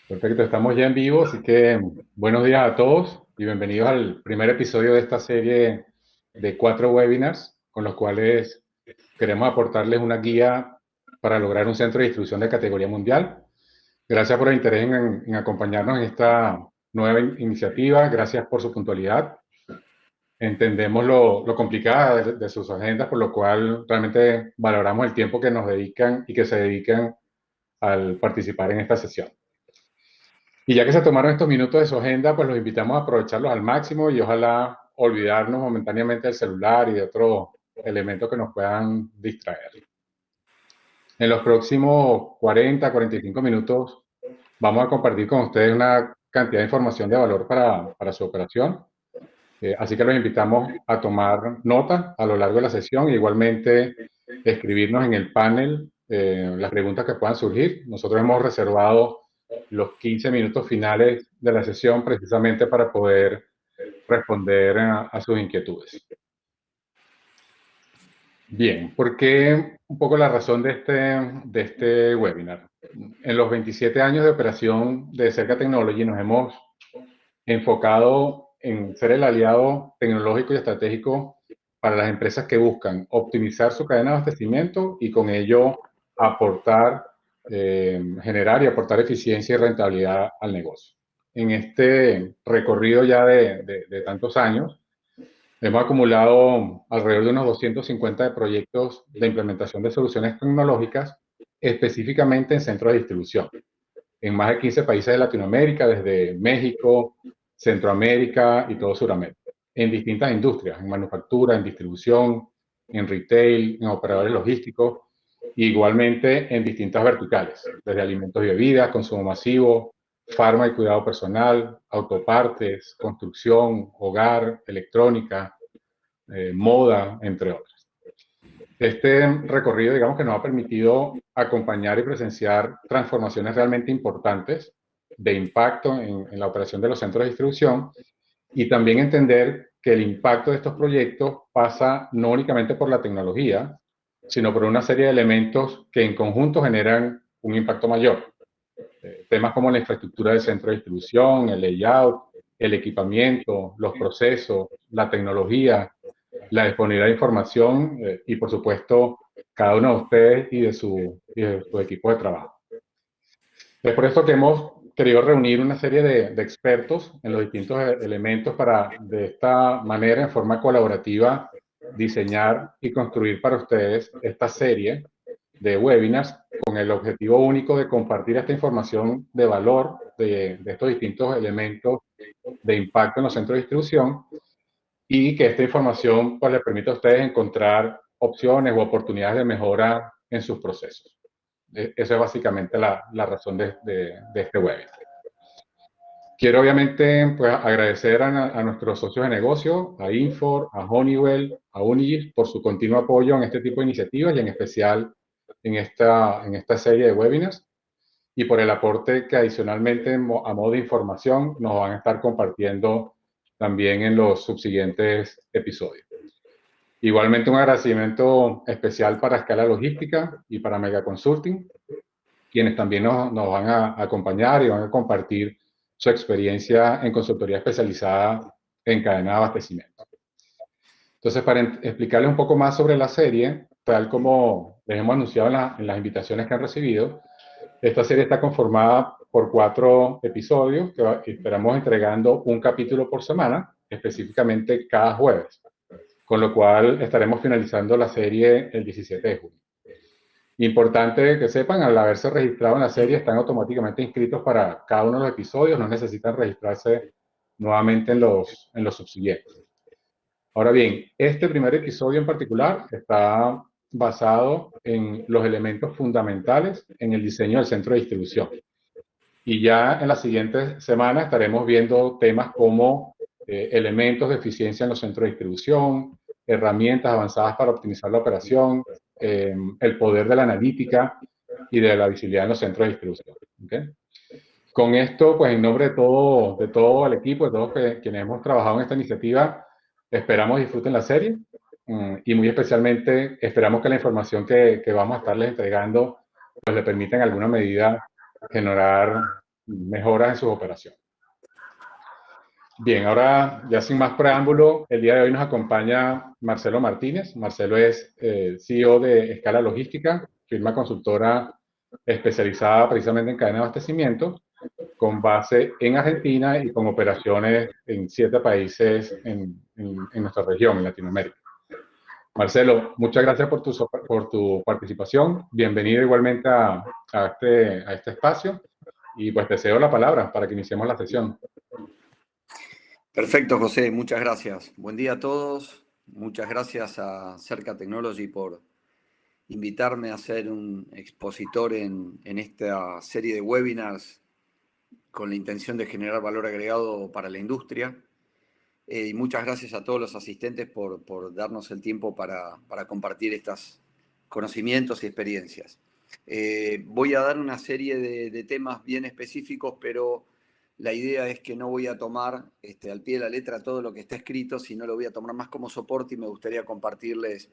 Perfecto, estamos ya en vivo, así que buenos días a todos y bienvenidos al primer episodio de esta serie de 4 webinars con los cuales queremos aportarles una guía para lograr un centro de distribución de categoría mundial. Gracias por el interés en acompañarnos en esta nueva iniciativa, gracias por su puntualidad. Entendemos lo complicada de sus agendas, por lo cual realmente valoramos el tiempo que nos dedican y que se dedican al participar en esta sesión. Y ya que se tomaron estos minutos de su agenda, pues los invitamos a aprovecharlos al máximo y ojalá olvidarnos momentáneamente del celular y de otros elementos que nos puedan distraer. En los próximos 40-45 minutos vamos a compartir con ustedes una cantidad de información de valor para su operación. Así que los invitamos a tomar nota a lo largo de la sesión e igualmente escribirnos en el panel las preguntas que puedan surgir. Nosotros hemos reservado los 15 minutos finales de la sesión precisamente para poder responder a sus inquietudes. Bien, ¿por qué un poco la razón de este webinar? En los 27 años de operación de Cerca Technology nos hemos enfocado en ser el aliado tecnológico y estratégico para las empresas que buscan optimizar su cadena de abastecimiento y con ello aportar, generar y aportar eficiencia y rentabilidad al negocio. En este recorrido ya de tantos años, hemos acumulado alrededor de unos 250 de proyectos de implementación de soluciones tecnológicas, específicamente en centros de distribución, en más de 15 países de Latinoamérica, desde México, Centroamérica y todo Sudamérica, en distintas industrias, en manufactura, en distribución, en retail, en operadores logísticos, e igualmente en distintas verticales, desde alimentos y bebidas, consumo masivo, farma y cuidado personal, autopartes, construcción, hogar, electrónica, moda, entre otras. Este recorrido, digamos que nos ha permitido acompañar y presenciar transformaciones realmente importantes de impacto en la operación de los centros de distribución y también entender que el impacto de estos proyectos pasa no únicamente por la tecnología, sino por una serie de elementos que en conjunto generan un impacto mayor. Temas como la infraestructura del centro de distribución, el layout, el equipamiento, los procesos, la tecnología, la disponibilidad de información y, por supuesto, cada uno de ustedes y de su equipo de trabajo. Es por esto que hemos querido reunir una serie de expertos en los distintos elementos para, de esta manera, en forma colaborativa, diseñar y construir para ustedes esta serie de webinars con el objetivo único de compartir esta información de valor de estos distintos elementos de impacto en los centros de distribución y que esta información pues, les permita a ustedes encontrar opciones o oportunidades de mejora en sus procesos. Esa es básicamente la razón de este webinar. Quiero obviamente pues, agradecer a nuestros socios de negocio, a Infor, a Honeywell, a Unigis, por su continuo apoyo en este tipo de iniciativas y en especial en esta serie de webinars y por el aporte que adicionalmente a modo de información nos van a estar compartiendo también en los subsiguientes episodios. Igualmente un agradecimiento especial para Escala Logística y para Mega Consulting, quienes también nos van a acompañar y van a compartir su experiencia en consultoría especializada en cadena de abastecimiento. Entonces, para explicarles un poco más sobre la serie, tal como les hemos anunciado en las invitaciones que han recibido, esta serie está conformada por 4 episodios que esperamos entregando un capítulo por semana, específicamente cada jueves, con lo cual estaremos finalizando la serie el 17 de junio. Importante que sepan, al haberse registrado en la serie, están automáticamente inscritos para cada uno de los episodios, no necesitan registrarse nuevamente en los subsiguientes. Ahora bien, este primer episodio en particular está basado en los elementos fundamentales en el diseño del centro de distribución. Y ya en las siguientes semanas estaremos viendo temas como elementos de eficiencia en los centros de distribución, herramientas avanzadas para optimizar la operación, el poder de la analítica y de la visibilidad en los centros de distribución. ¿Okay? Con esto, pues en nombre de todo el equipo, de todos quienes hemos trabajado en esta iniciativa, esperamos disfruten la serie y muy especialmente esperamos que la información que vamos a estarles entregando pues le permiten en alguna medida generar mejoras en sus operaciones. Bien, ahora ya sin más preámbulo, el día de hoy nos acompaña Marcelo Martínez. Marcelo es CEO de Escala Logística, firma consultora especializada precisamente en cadena de abastecimiento, con base en Argentina y con operaciones en 7 países en nuestra región, en Latinoamérica. Marcelo, muchas gracias por tu participación. Bienvenido igualmente a este espacio y pues te cedo la palabra para que iniciemos la sesión. Perfecto, José, muchas gracias. Buen día a todos. Muchas gracias a Cerca Technology por invitarme a ser un expositor en esta serie de webinars con la intención de generar valor agregado para la industria. Y muchas gracias a todos los asistentes por darnos el tiempo para compartir estos conocimientos y experiencias. Voy a dar una serie de temas bien específicos, pero la idea es que no voy a tomar al pie de la letra todo lo que está escrito, sino lo voy a tomar más como soporte y me gustaría compartirles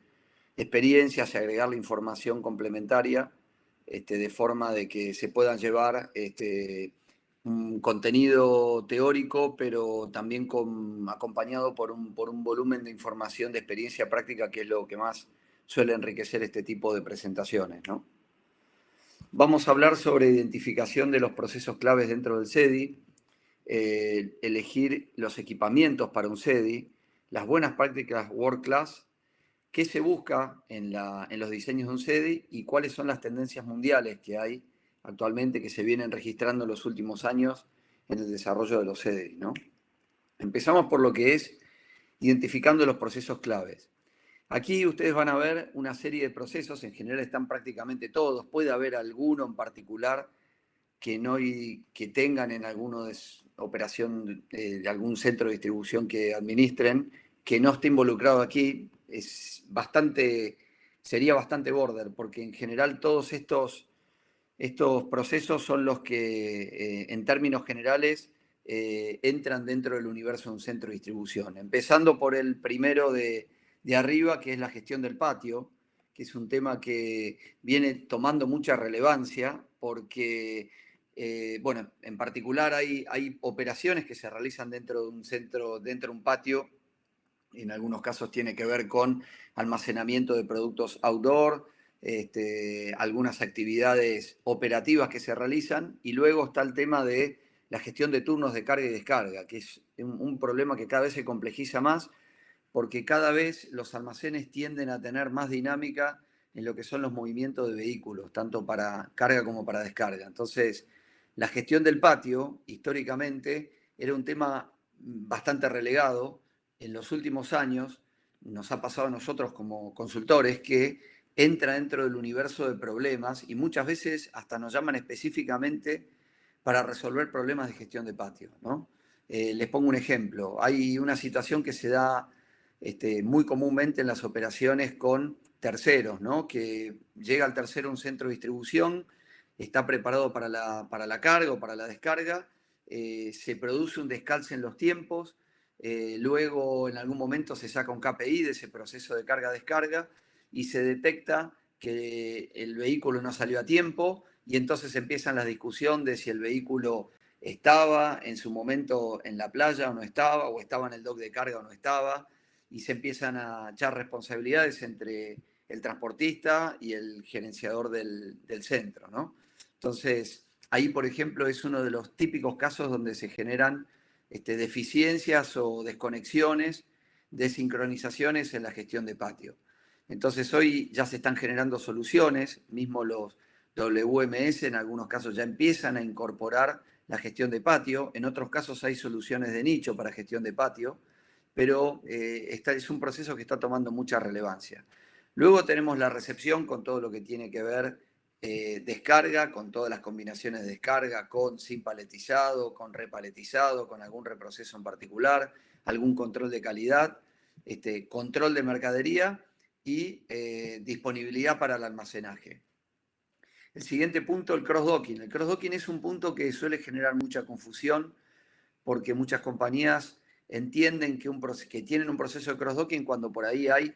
experiencias y agregarle información complementaria de forma de que se puedan llevar un contenido teórico, pero también acompañado por un volumen de información de experiencia práctica, que es lo que más suele enriquecer este tipo de presentaciones, ¿no? Vamos a hablar sobre identificación de los procesos claves dentro del SEDI, elegir los equipamientos para un SEDI, las buenas prácticas World Class, qué se busca en los diseños de un SEDI y cuáles son las tendencias mundiales que hay actualmente que se vienen registrando en los últimos años en el desarrollo de los SEDI, ¿no? Empezamos por lo que es identificando los procesos claves. Aquí ustedes van a ver una serie de procesos, en general están prácticamente todos, puede haber alguno en particular que tengan en alguna operación de algún centro de distribución que administren, que no esté involucrado aquí, sería bastante border, porque en general todos estos procesos son los que, en términos generales, entran dentro del universo de un centro de distribución. Empezando por el primero de arriba, que es la gestión del patio, que es un tema que viene tomando mucha relevancia porque, bueno, en particular hay operaciones que se realizan dentro de un centro, dentro de un patio. En algunos casos tiene que ver con almacenamiento de productos outdoor, algunas actividades operativas que se realizan, y luego está el tema de la gestión de turnos de carga y descarga, que es un problema que cada vez se complejiza más, porque cada vez los almacenes tienden a tener más dinámica en lo que son los movimientos de vehículos, tanto para carga como para descarga. Entonces, la gestión del patio, históricamente, era un tema bastante relegado. En los últimos años nos ha pasado a nosotros como consultores que entra dentro del universo de problemas y muchas veces hasta nos llaman específicamente para resolver problemas de gestión de patio, ¿no? Les pongo un ejemplo. Hay una situación que se da muy comúnmente en las operaciones con terceros, ¿no? Que llega al tercero un centro de distribución, está preparado para la carga o para la descarga, se produce un descalce en los tiempos, luego en algún momento se saca un KPI de ese proceso de carga-descarga y se detecta que el vehículo no salió a tiempo y entonces empiezan las discusiones de si el vehículo estaba en su momento en la playa o no estaba, o estaba en el dock de carga o no estaba, y se empiezan a echar responsabilidades entre el transportista y el gerenciador del centro, ¿no? Entonces, ahí, por ejemplo, es uno de los típicos casos donde se generan deficiencias o desconexiones, desincronizaciones en la gestión de patio. Entonces, hoy ya se están generando soluciones, mismo los WMS en algunos casos ya empiezan a incorporar la gestión de patio, en otros casos hay soluciones de nicho para gestión de patio, pero es un proceso que está tomando mucha relevancia. Luego tenemos la recepción con todo lo que tiene que ver descarga, con todas las combinaciones de descarga, con sin paletizado, con repaletizado, con algún reproceso en particular, algún control de calidad, control de mercadería y disponibilidad para el almacenaje. El siguiente punto, el cross-docking. El cross-docking es un punto que suele generar mucha confusión porque muchas compañías entienden que tienen un proceso de cross-docking cuando por ahí hay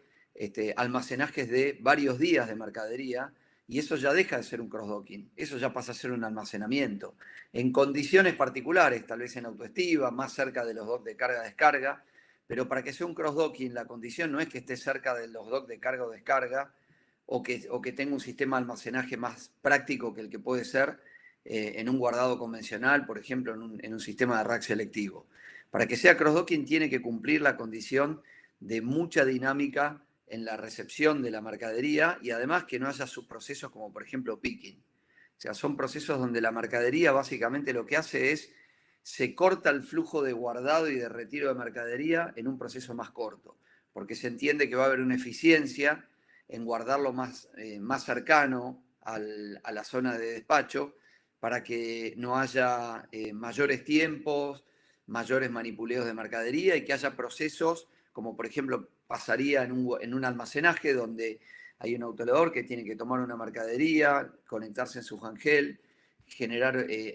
almacenajes de varios días de mercadería y eso ya deja de ser un cross-docking, eso ya pasa a ser un almacenamiento. En condiciones particulares, tal vez en autoestiva, más cerca de los docks de carga-descarga, pero para que sea un cross-docking, la condición no es que esté cerca de los docks de carga o descarga, o que tenga un sistema de almacenaje más práctico que el que puede ser en un guardado convencional, por ejemplo, en un sistema de rack selectivo. Para que sea cross-docking tiene que cumplir la condición de mucha dinámica en la recepción de la mercadería y además que no haya subprocesos como por ejemplo picking. O sea, son procesos donde la mercadería básicamente lo que hace es se corta el flujo de guardado y de retiro de mercadería en un proceso más corto, porque se entiende que va a haber una eficiencia en guardarlo más cercano a la zona de despacho para que no haya mayores tiempos, mayores manipuleos de mercadería y que haya procesos como por ejemplo pasaría en un almacenaje donde hay un autoleador que tiene que tomar una mercadería, conectarse en su handheld,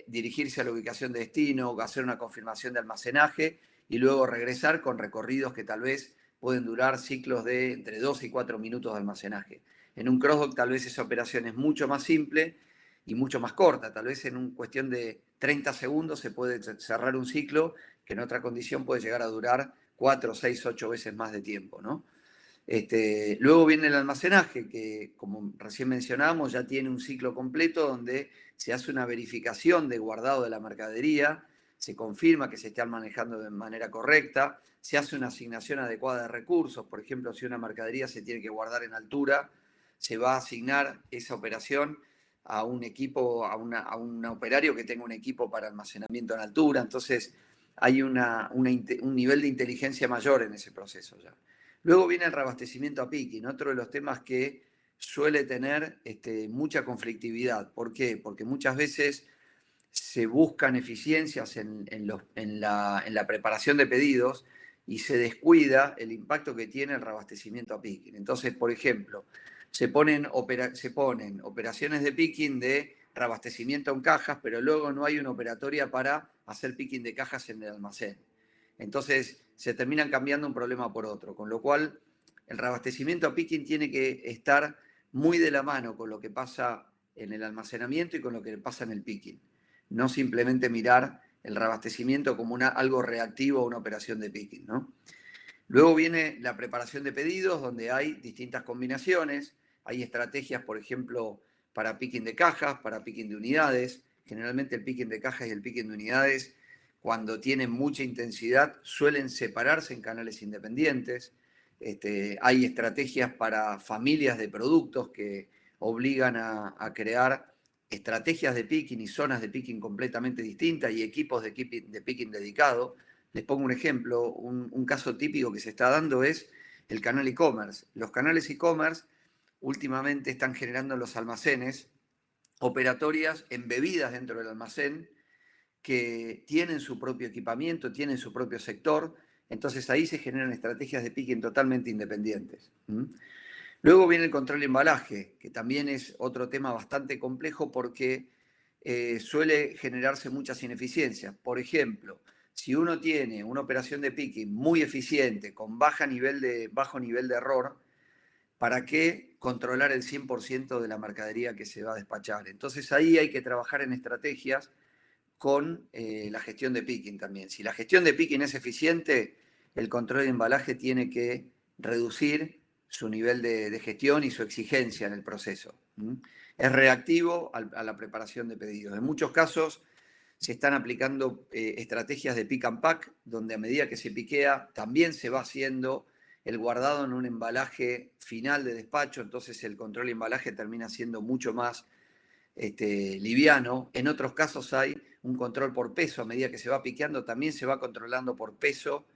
dirigirse a la ubicación de destino, hacer una confirmación de almacenaje y luego regresar con recorridos que tal vez pueden durar ciclos de entre 2 y 4 minutos de almacenaje. En un cross-dock tal vez esa operación es mucho más simple y mucho más corta. Tal vez en cuestión de 30 segundos se puede cerrar un ciclo que en otra condición puede llegar a durar 4, 6, 8 veces más de tiempo, ¿no? Luego viene el almacenaje, que como recién mencionábamos, ya tiene un ciclo completo donde se hace una verificación de guardado de la mercadería, se confirma que se está manejando de manera correcta, se hace una asignación adecuada de recursos. Por ejemplo, si una mercadería se tiene que guardar en altura, se va a asignar esa operación a un equipo, a un operario que tenga un equipo para almacenamiento en altura. Entonces, hay un nivel de inteligencia mayor en ese proceso ya. Luego viene el reabastecimiento a picking, otro de los temas que suele tener mucha conflictividad. ¿Por qué? Porque muchas veces se buscan eficiencias en la preparación de pedidos y se descuida el impacto que tiene el reabastecimiento a picking. Entonces, por ejemplo, se ponen operaciones de picking de reabastecimiento en cajas, pero luego no hay una operatoria para hacer picking de cajas en el almacén. Entonces se terminan cambiando un problema por otro, con lo cual el reabastecimiento a picking tiene que estar muy de la mano con lo que pasa en el almacenamiento y con lo que pasa en el picking. No simplemente mirar el reabastecimiento como algo reactivo a una operación de picking, ¿no? Luego viene la preparación de pedidos, donde hay distintas combinaciones. Hay estrategias, por ejemplo, para picking de cajas, para picking de unidades. Generalmente el picking de cajas y el picking de unidades, cuando tienen mucha intensidad, suelen separarse en canales independientes. Hay estrategias para familias de productos que obligan a crear estrategias de picking y zonas de picking completamente distintas y equipos de picking dedicado. Les pongo un ejemplo, un caso típico que se está dando es el canal e-commerce. Los canales e-commerce últimamente están generando en los almacenes operatorias embebidas dentro del almacén que tienen su propio equipamiento, tienen su propio sector, entonces ahí se generan estrategias de picking totalmente independientes. Luego viene el control de embalaje, que también es otro tema bastante complejo porque suele generarse muchas ineficiencias. Por ejemplo, si uno tiene una operación de picking muy eficiente, con bajo nivel de error, ¿para qué controlar el 100% de la mercadería que se va a despachar? Entonces ahí hay que trabajar en estrategias con la gestión de picking también. Si la gestión de picking es eficiente, el control de embalaje tiene que reducir su nivel de gestión y su exigencia en el proceso. Es reactivo a la preparación de pedidos. En muchos casos se están aplicando estrategias de pick and pack, donde a medida que se piquea también se va haciendo el guardado en un embalaje final de despacho, entonces el control de embalaje termina siendo mucho más liviano. En otros casos hay un control por peso, a medida que se va piqueando también se va controlando por peso,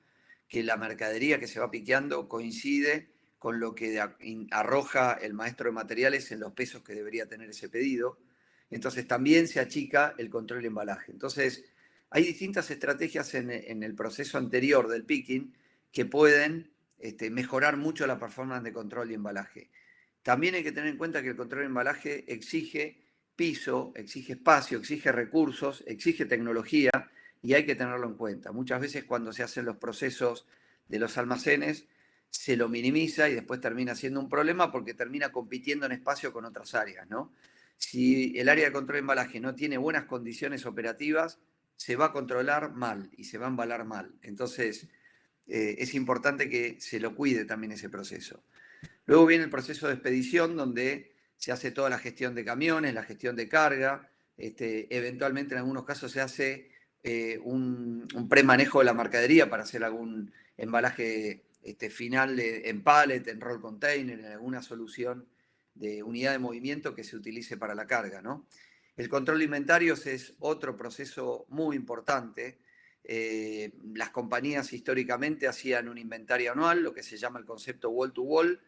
que la mercadería que se va piqueando coincide con lo que arroja el maestro de materiales en los pesos que debería tener ese pedido. Entonces también se achica el control de embalaje. Entonces hay distintas estrategias en el proceso anterior del picking que pueden mejorar mucho la performance de control y embalaje. También hay que tener en cuenta que el control de embalaje exige piso, exige espacio, exige recursos, exige tecnología y hay que tenerlo en cuenta. Muchas veces cuando se hacen los procesos de los almacenes se lo minimiza y después termina siendo un problema porque termina compitiendo en espacio con otras áreas, ¿no? Si el área de control de embalaje no tiene buenas condiciones operativas, se va a controlar mal y se va a embalar mal. Entonces, es importante que se lo cuide también ese proceso. Luego viene el proceso de expedición, donde se hace toda la gestión de camiones, la gestión de carga. Eventualmente, en algunos casos, se hace un premanejo de la mercadería para hacer algún embalaje final en pallet, en roll container, en alguna solución de unidad de movimiento que se utilice para la carga, ¿no? El control de inventarios es otro proceso muy importante. Las compañías históricamente hacían un inventario anual, lo que se llama el concepto wall to wall.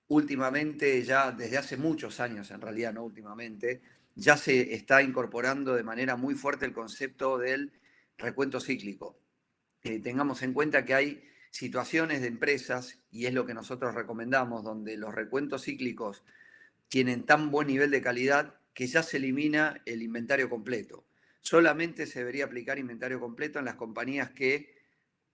Últimamente, ya desde hace muchos años, en realidad no últimamente, ya se está incorporando de manera muy fuerte el concepto del recuento cíclico. Tengamos en cuenta que hay situaciones de empresas, y es lo que nosotros recomendamos, donde los recuentos cíclicos tienen tan buen nivel de calidad que ya se elimina el inventario completo. Solamente se debería aplicar inventario completo en las compañías que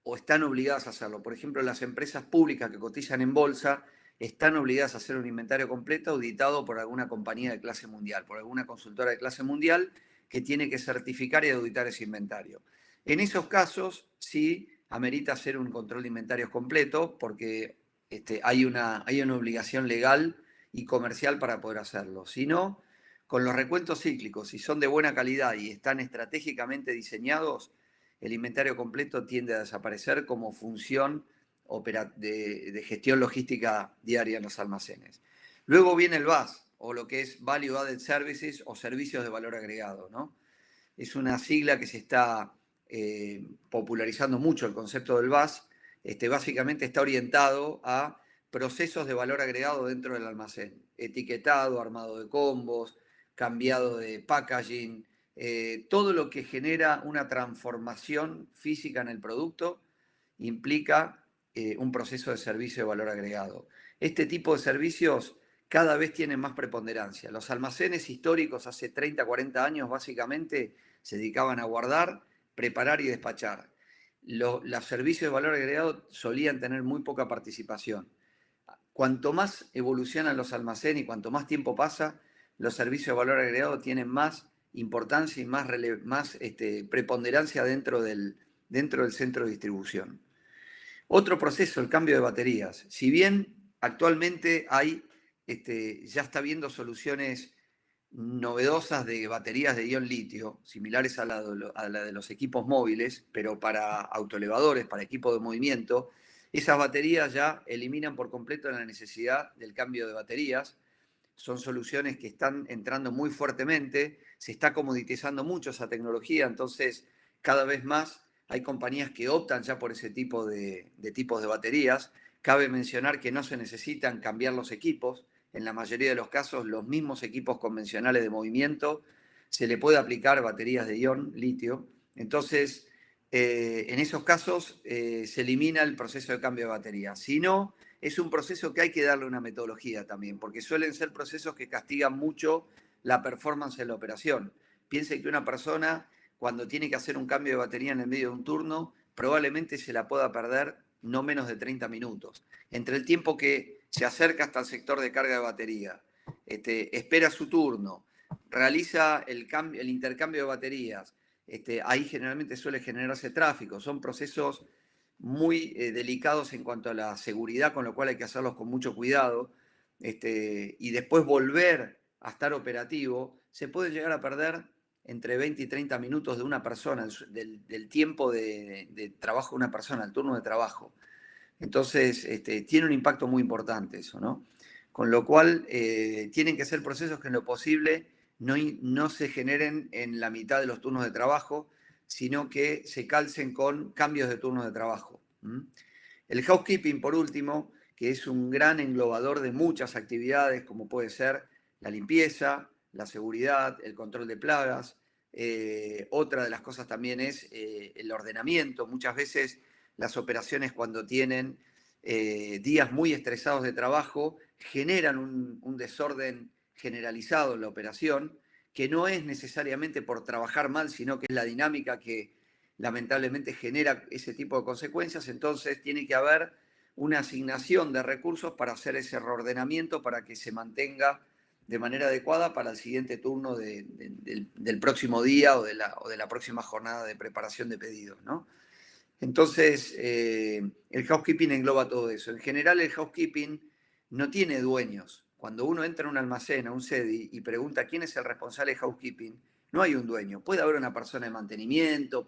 o están obligadas a hacerlo. Por ejemplo, las empresas públicas que cotizan en bolsa están obligadas a hacer un inventario completo auditado por alguna compañía de clase mundial, por alguna consultora de clase mundial que tiene que certificar y auditar ese inventario. En esos casos, sí amerita hacer un control de inventarios completo porque hay una obligación legal y comercial para poder hacerlo. Si no, con los recuentos cíclicos, si son de buena calidad y están estratégicamente diseñados, el inventario completo tiende a desaparecer como función de gestión logística diaria en los almacenes. Luego viene el VAS, o lo que es Value Added Services o servicios de valor agregado, ¿no? Es una sigla que se está popularizando mucho el concepto del VAS. Básicamente está orientado a procesos de valor agregado dentro del almacén. Etiquetado, armado de combos, cambiado de packaging, todo lo que genera una transformación física en el producto implica un proceso de servicio de valor agregado. Este tipo de servicios cada vez tienen más preponderancia. Los almacenes históricos hace 30, 40 años básicamente se dedicaban a guardar, preparar y despachar. Los servicios de valor agregado solían tener muy poca participación. Cuanto más evolucionan los almacenes y cuanto más tiempo pasa, los servicios de valor agregado tienen más importancia y más preponderancia dentro del centro de distribución. Otro proceso, el cambio de baterías. Si bien actualmente ya está viendo soluciones novedosas de baterías de ion litio, similares a la de los equipos móviles, pero para autoelevadores, para equipos de movimiento, esas baterías ya eliminan por completo la necesidad del cambio de baterías. Son soluciones que están entrando muy fuertemente, se está comoditizando mucho esa tecnología, entonces cada vez más hay compañías que optan ya por ese tipo de tipos de baterías. Cabe mencionar que no se necesitan cambiar los equipos. En la mayoría de los casos, los mismos equipos convencionales de movimiento se le puede aplicar baterías de ion litio. Entonces, en esos casos se elimina el proceso de cambio de batería. Si no, es un proceso que hay que darle una metodología también, porque suelen ser procesos que castigan mucho la performance en la operación. Piense que una persona, cuando tiene que hacer un cambio de batería en el medio de un turno, probablemente se la pueda perder no menos de 30 minutos. Entre el tiempo que se acerca hasta el sector de carga de batería, espera su turno, realiza el intercambio de baterías, ahí generalmente suele generarse tráfico. Son procesos muy delicados en cuanto a la seguridad, con lo cual hay que hacerlos con mucho cuidado. Y después volver a estar operativo, se puede llegar a perder entre 20 y 30 minutos de una persona, del tiempo de trabajo de una persona, el turno de trabajo. Entonces, tiene un impacto muy importante eso, ¿no? Con lo cual, tienen que ser procesos que en lo posible no se generen en la mitad de los turnos de trabajo, sino que se calcen con cambios de turnos de trabajo. El housekeeping, por último, que es un gran englobador de muchas actividades, como puede ser la limpieza, la seguridad, el control de plagas. Otra de las cosas también es el ordenamiento. Muchas veces las operaciones, cuando tienen días muy estresados de trabajo, generan un desorden generalizado en la operación, que no es necesariamente por trabajar mal, sino que es la dinámica que lamentablemente genera ese tipo de consecuencias, entonces tiene que haber una asignación de recursos para hacer ese reordenamiento para que se mantenga de manera adecuada para el siguiente turno del próximo día o de la próxima jornada de preparación de pedidos, ¿no? Entonces, el housekeeping engloba todo eso. En general, el housekeeping no tiene dueños. Cuando uno entra a un almacén, a un SEDI, y pregunta quién es el responsable de housekeeping, no hay un dueño. Puede haber una persona de mantenimiento,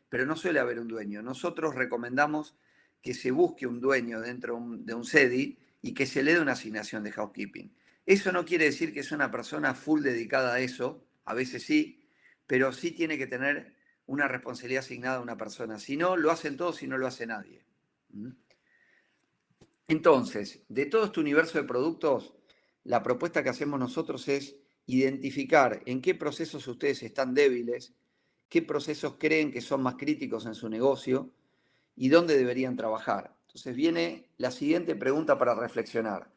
pero no suele haber un dueño. Nosotros recomendamos que se busque un dueño dentro de un SEDI y que se le dé una asignación de housekeeping. Eso no quiere decir que es una persona full dedicada a eso, a veces sí, pero sí tiene que tener una responsabilidad asignada a una persona. Si no, lo hacen todos y no lo hace nadie. Entonces, de todo este universo de productos, la propuesta que hacemos nosotros es identificar en qué procesos ustedes están débiles, qué procesos creen que son más críticos en su negocio y dónde deberían trabajar. Entonces viene la siguiente pregunta para reflexionar.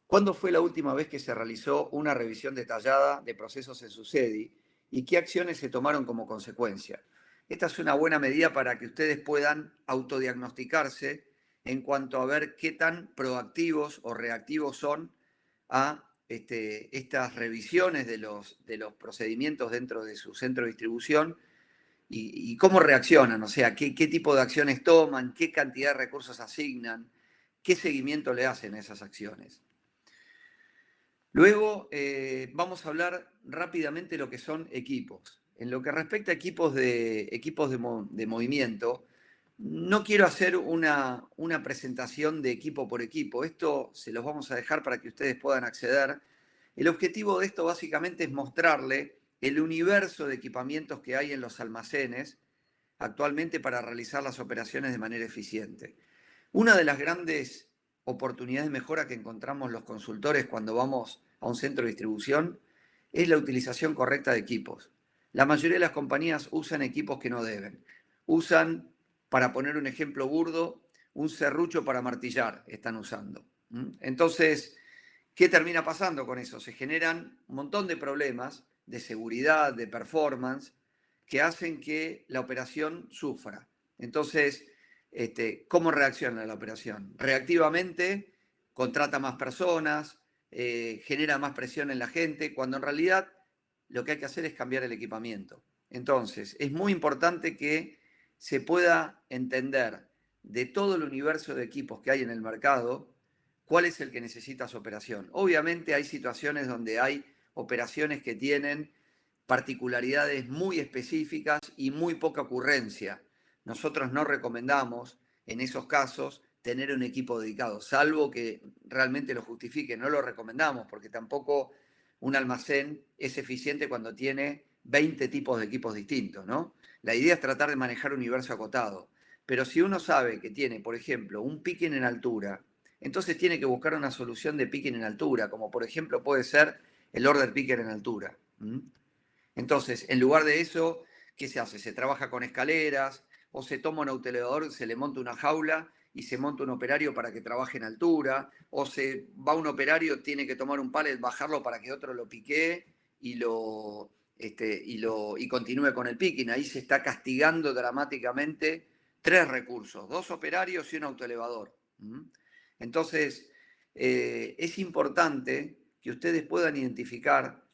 ¿Cuándo fue la última vez que se realizó una revisión detallada de procesos en su SEDI y qué acciones se tomaron como consecuencia? Esta es una buena medida para que ustedes puedan autodiagnosticarse en cuanto a ver qué tan proactivos o reactivos son a estas revisiones de los procedimientos dentro de su centro de distribución y cómo reaccionan, o sea, qué tipo de acciones toman, qué cantidad de recursos asignan, qué seguimiento le hacen a esas acciones. Luego vamos a hablar rápidamente de lo que son equipos. En lo que respecta a equipos de movimiento, no quiero hacer una presentación de equipo por equipo. Esto se los vamos a dejar para que ustedes puedan acceder. El objetivo de esto básicamente es mostrarle el universo de equipamientos que hay en los almacenes actualmente para realizar las operaciones de manera eficiente. Una de las grandes oportunidades de mejora que encontramos los consultores cuando vamos a un centro de distribución es la utilización correcta de equipos. La mayoría de las compañías usan equipos que no deben. Usan, para poner un ejemplo burdo, un serrucho para martillar, están usando. Entonces, ¿qué termina pasando con eso? Se generan un montón de problemas de seguridad, de performance, que hacen que la operación sufra. Entonces, ¿cómo reacciona la operación? Reactivamente, contrata más personas, genera más presión en la gente, cuando en realidad lo que hay que hacer es cambiar el equipamiento. Entonces, es muy importante que se pueda entender de todo el universo de equipos que hay en el mercado, cuál es el que necesita su operación. Obviamente hay situaciones donde hay operaciones que tienen particularidades muy específicas y muy poca ocurrencia. Nosotros no recomendamos en esos casos tener un equipo dedicado, salvo que realmente lo justifique. No lo recomendamos porque tampoco un almacén es eficiente cuando tiene 20 tipos de equipos distintos, ¿no? La idea es tratar de manejar un universo acotado. Pero si uno sabe que tiene, por ejemplo, un picking en altura, entonces tiene que buscar una solución de picking en altura, como por ejemplo puede ser el order picker en altura. Entonces, en lugar de eso, ¿qué se hace? Se trabaja con escaleras o se toma un autoelevador, se le monta una jaula y se monta un operario para que trabaje en altura, o se va un operario, tiene que tomar un pallet, bajarlo para que otro lo pique y continúe con el picking. Ahí se está castigando dramáticamente 3 recursos, 2 operarios y un autoelevador. Entonces, es importante que ustedes puedan identificar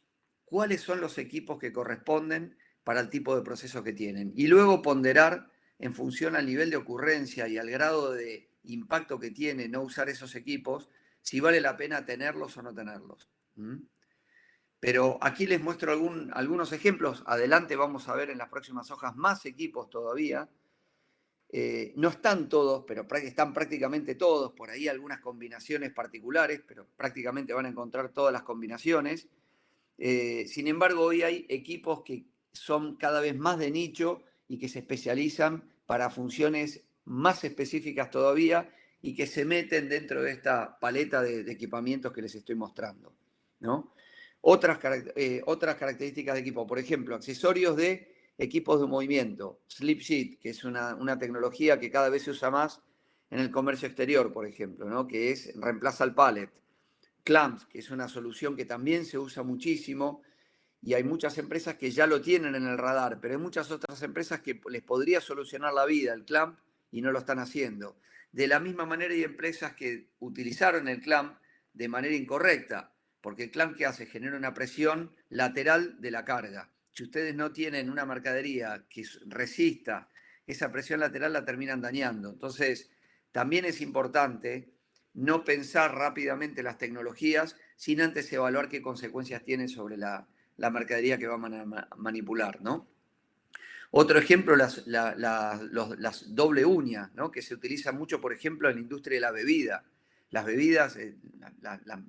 cuáles son los equipos que corresponden para el tipo de proceso que tienen. Y luego ponderar en función al nivel de ocurrencia y al grado de impacto que tiene no usar esos equipos, si vale la pena tenerlos o no tenerlos. Pero aquí les muestro algunos ejemplos. Adelante vamos a ver en las próximas hojas más equipos todavía. No están todos, pero están prácticamente todos. Por ahí algunas combinaciones particulares, pero prácticamente van a encontrar todas las combinaciones. Sin embargo, hoy hay equipos que son cada vez más de nicho y que se especializan para funciones más específicas todavía y que se meten dentro de esta paleta de equipamientos que les estoy mostrando, ¿no? Otras características de equipo, por ejemplo, accesorios de equipos de movimiento, Slip Sheet, que es una tecnología que cada vez se usa más en el comercio exterior, por ejemplo, ¿no? Que reemplaza el pallet. Clamps, que es una solución que también se usa muchísimo y hay muchas empresas que ya lo tienen en el radar, pero hay muchas otras empresas que les podría solucionar la vida el clamp y no lo están haciendo. De la misma manera hay empresas que utilizaron el clamp de manera incorrecta, porque el clamp, ¿qué hace? Genera una presión lateral de la carga. Si ustedes no tienen una mercadería que resista esa presión lateral, la terminan dañando. Entonces, también es importante no pensar rápidamente las tecnologías sin antes evaluar qué consecuencias tienen sobre la mercadería que van a manipular, ¿no? Otro ejemplo, las doble uñas, ¿no? Que se utilizan mucho, por ejemplo, en la industria de la bebida. Las bebidas,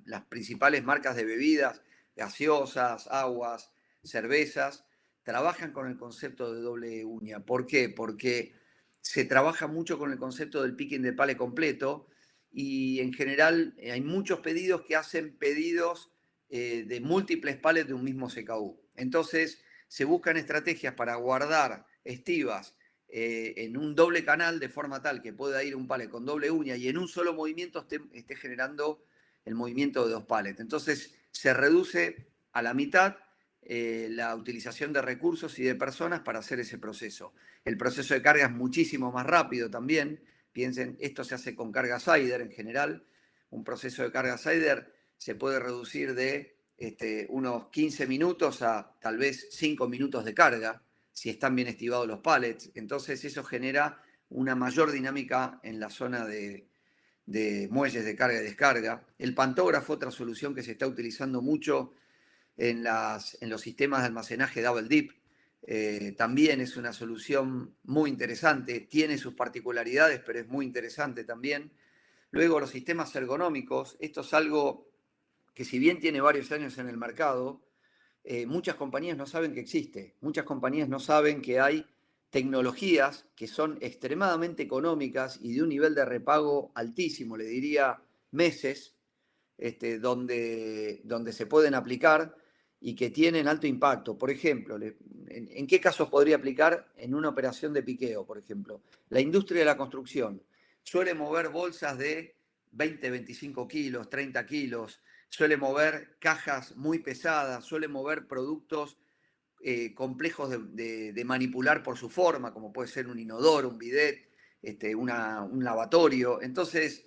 las principales marcas de bebidas, gaseosas, aguas, cervezas, trabajan con el concepto de doble uña. ¿Por qué? Porque se trabaja mucho con el concepto del picking de pallet completo y en general hay muchos pedidos que hacen pedidos de múltiples pallets de un mismo CKU. Entonces, se buscan estrategias para guardar estivas en un doble canal de forma tal que pueda ir un pallet con doble uña y en un solo movimiento esté generando el movimiento de dos pallets. Entonces, se reduce a la mitad la utilización de recursos y de personas para hacer ese proceso. El proceso de carga es muchísimo más rápido también. Piensen, esto se hace con carga Sider en general. Un proceso de carga Sider se puede reducir de unos 15 minutos a tal vez 5 minutos de carga, si están bien estivados los pallets. Entonces eso genera una mayor dinámica en la zona de muelles de carga y descarga. El pantógrafo, otra solución que se está utilizando mucho en los sistemas de almacenaje Double Dip. También es una solución muy interesante, tiene sus particularidades, pero es muy interesante también. Luego los sistemas ergonómicos, esto es algo que si bien tiene varios años en el mercado, muchas compañías no saben que existe, muchas compañías no saben que hay tecnologías que son extremadamente económicas y de un nivel de repago altísimo, le diría meses, donde se pueden aplicar y que tienen alto impacto. Por ejemplo, ¿en qué casos podría aplicar en una operación de piqueo, por ejemplo? La industria de la construcción suele mover bolsas de 20, 25 kilos, 30 kilos, suele mover cajas muy pesadas, suele mover productos complejos de manipular por su forma, como puede ser un inodoro, un bidet, un lavatorio. Entonces,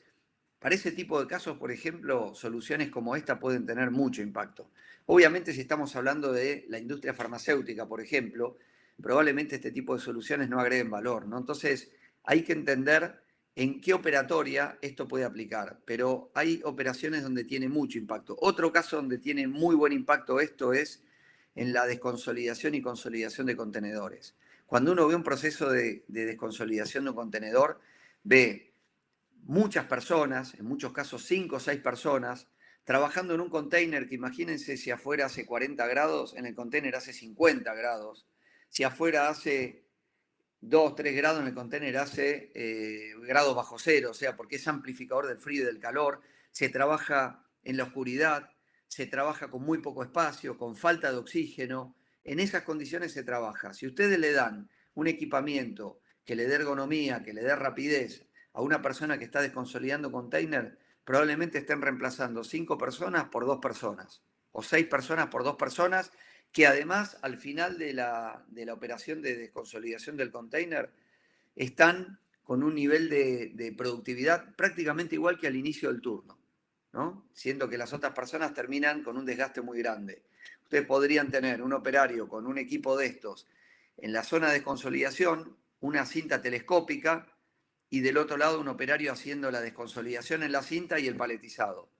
para ese tipo de casos, por ejemplo, soluciones como esta pueden tener mucho impacto. Obviamente, si estamos hablando de la industria farmacéutica, por ejemplo, probablemente este tipo de soluciones no agreguen valor, ¿no? Entonces, hay que entender en qué operatoria esto puede aplicar, pero hay operaciones donde tiene mucho impacto. Otro caso donde tiene muy buen impacto esto es en la desconsolidación y consolidación de contenedores. Cuando uno ve un proceso de desconsolidación de un contenedor, ve muchas personas, en muchos casos 5 o 6 personas, trabajando en un container que imagínense si afuera hace 40 grados, en el container hace 50 grados. Si afuera hace 2, 3 grados, en el container hace grados bajo cero, o sea, porque es amplificador del frío y del calor. Se trabaja en la oscuridad, se trabaja con muy poco espacio, con falta de oxígeno. En esas condiciones se trabaja. Si ustedes le dan un equipamiento que le dé ergonomía, que le dé rapidez a una persona que está desconsolidando container, probablemente estén reemplazando 5 personas por 2 personas o 6 personas por 2 personas, que además al final de la operación de desconsolidación del container están con un nivel de productividad prácticamente igual que al inicio del turno, ¿no? Siendo que las otras personas terminan con un desgaste muy grande. Ustedes podrían tener un operario con un equipo de estos en la zona de desconsolidación, una cinta telescópica y del otro lado un operario haciendo la desconsolidación en la cinta y el paletizado.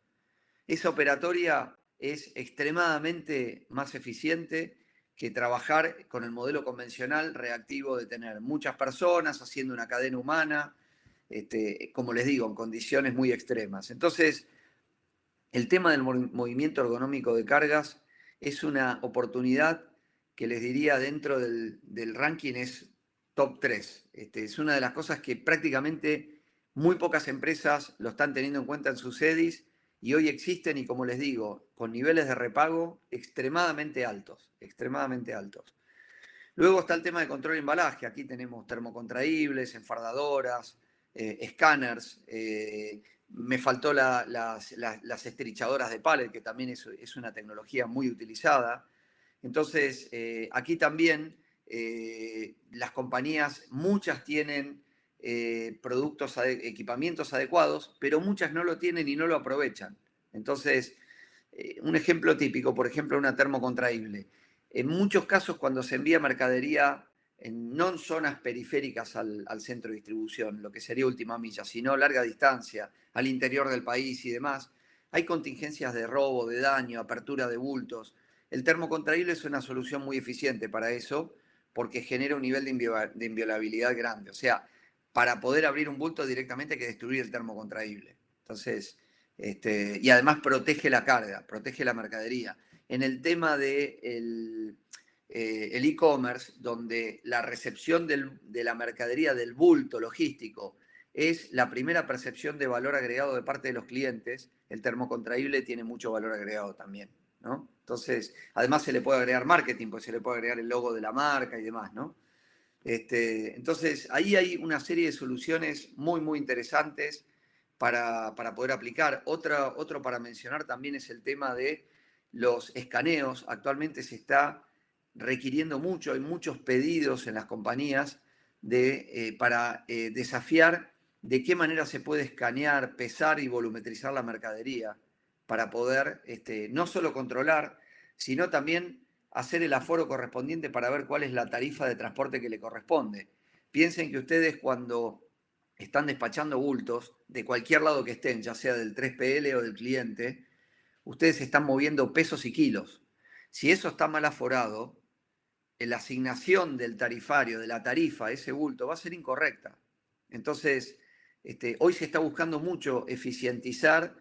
Esa operatoria es extremadamente más eficiente que trabajar con el modelo convencional reactivo de tener muchas personas haciendo una cadena humana, como les digo, en condiciones muy extremas. Entonces, el tema del movimiento ergonómico de cargas es una oportunidad que les diría dentro del ranking es top 3. Es una de las cosas que prácticamente muy pocas empresas lo están teniendo en cuenta en sus EDIs y hoy existen y como les digo, con niveles de repago extremadamente altos, extremadamente altos. Luego está el tema de control de embalaje. Aquí tenemos termocontraíbles, enfardadoras, escáneres. Me faltó las estrichadoras de pallet, que también es una tecnología muy utilizada. Entonces, aquí también las compañías, muchas tienen productos, equipamientos adecuados, pero muchas no lo tienen y no lo aprovechan. Entonces, un ejemplo típico, por ejemplo, una termocontraíble. En muchos casos, cuando se envía mercadería no en zonas periféricas al centro de distribución, lo que sería última milla, sino larga distancia, al interior del país y demás, hay contingencias de robo, de daño, apertura de bultos. El termocontraíble es una solución muy eficiente para eso, porque genera un nivel de inviolabilidad grande. O sea, para poder abrir un bulto directamente hay que destruir el termocontraíble. Entonces, y además protege la carga, protege la mercadería. En el tema de el e-commerce, donde la recepción de la mercadería, del bulto logístico, es la primera percepción de valor agregado de parte de los clientes, el termocontraíble tiene mucho valor agregado también, ¿no? Entonces, además se le puede agregar marketing, pues se le puede agregar el logo de la marca y demás, ¿no? Entonces, ahí hay una serie de soluciones muy, muy interesantes para poder aplicar. Otro para mencionar también es el tema de los escaneos. Actualmente se está requiriendo mucho, hay muchos pedidos en las compañías para desafiar de qué manera se puede escanear, pesar y volumetrizar la mercadería para poder no solo controlar, sino también hacer el aforo correspondiente para ver cuál es la tarifa de transporte que le corresponde. Piensen que ustedes cuando están despachando bultos, de cualquier lado que estén, ya sea del 3PL o del cliente, ustedes están moviendo pesos y kilos. Si eso está mal aforado, la asignación del tarifario, de la tarifa a ese bulto, va a ser incorrecta. Entonces, hoy se está buscando mucho eficientizar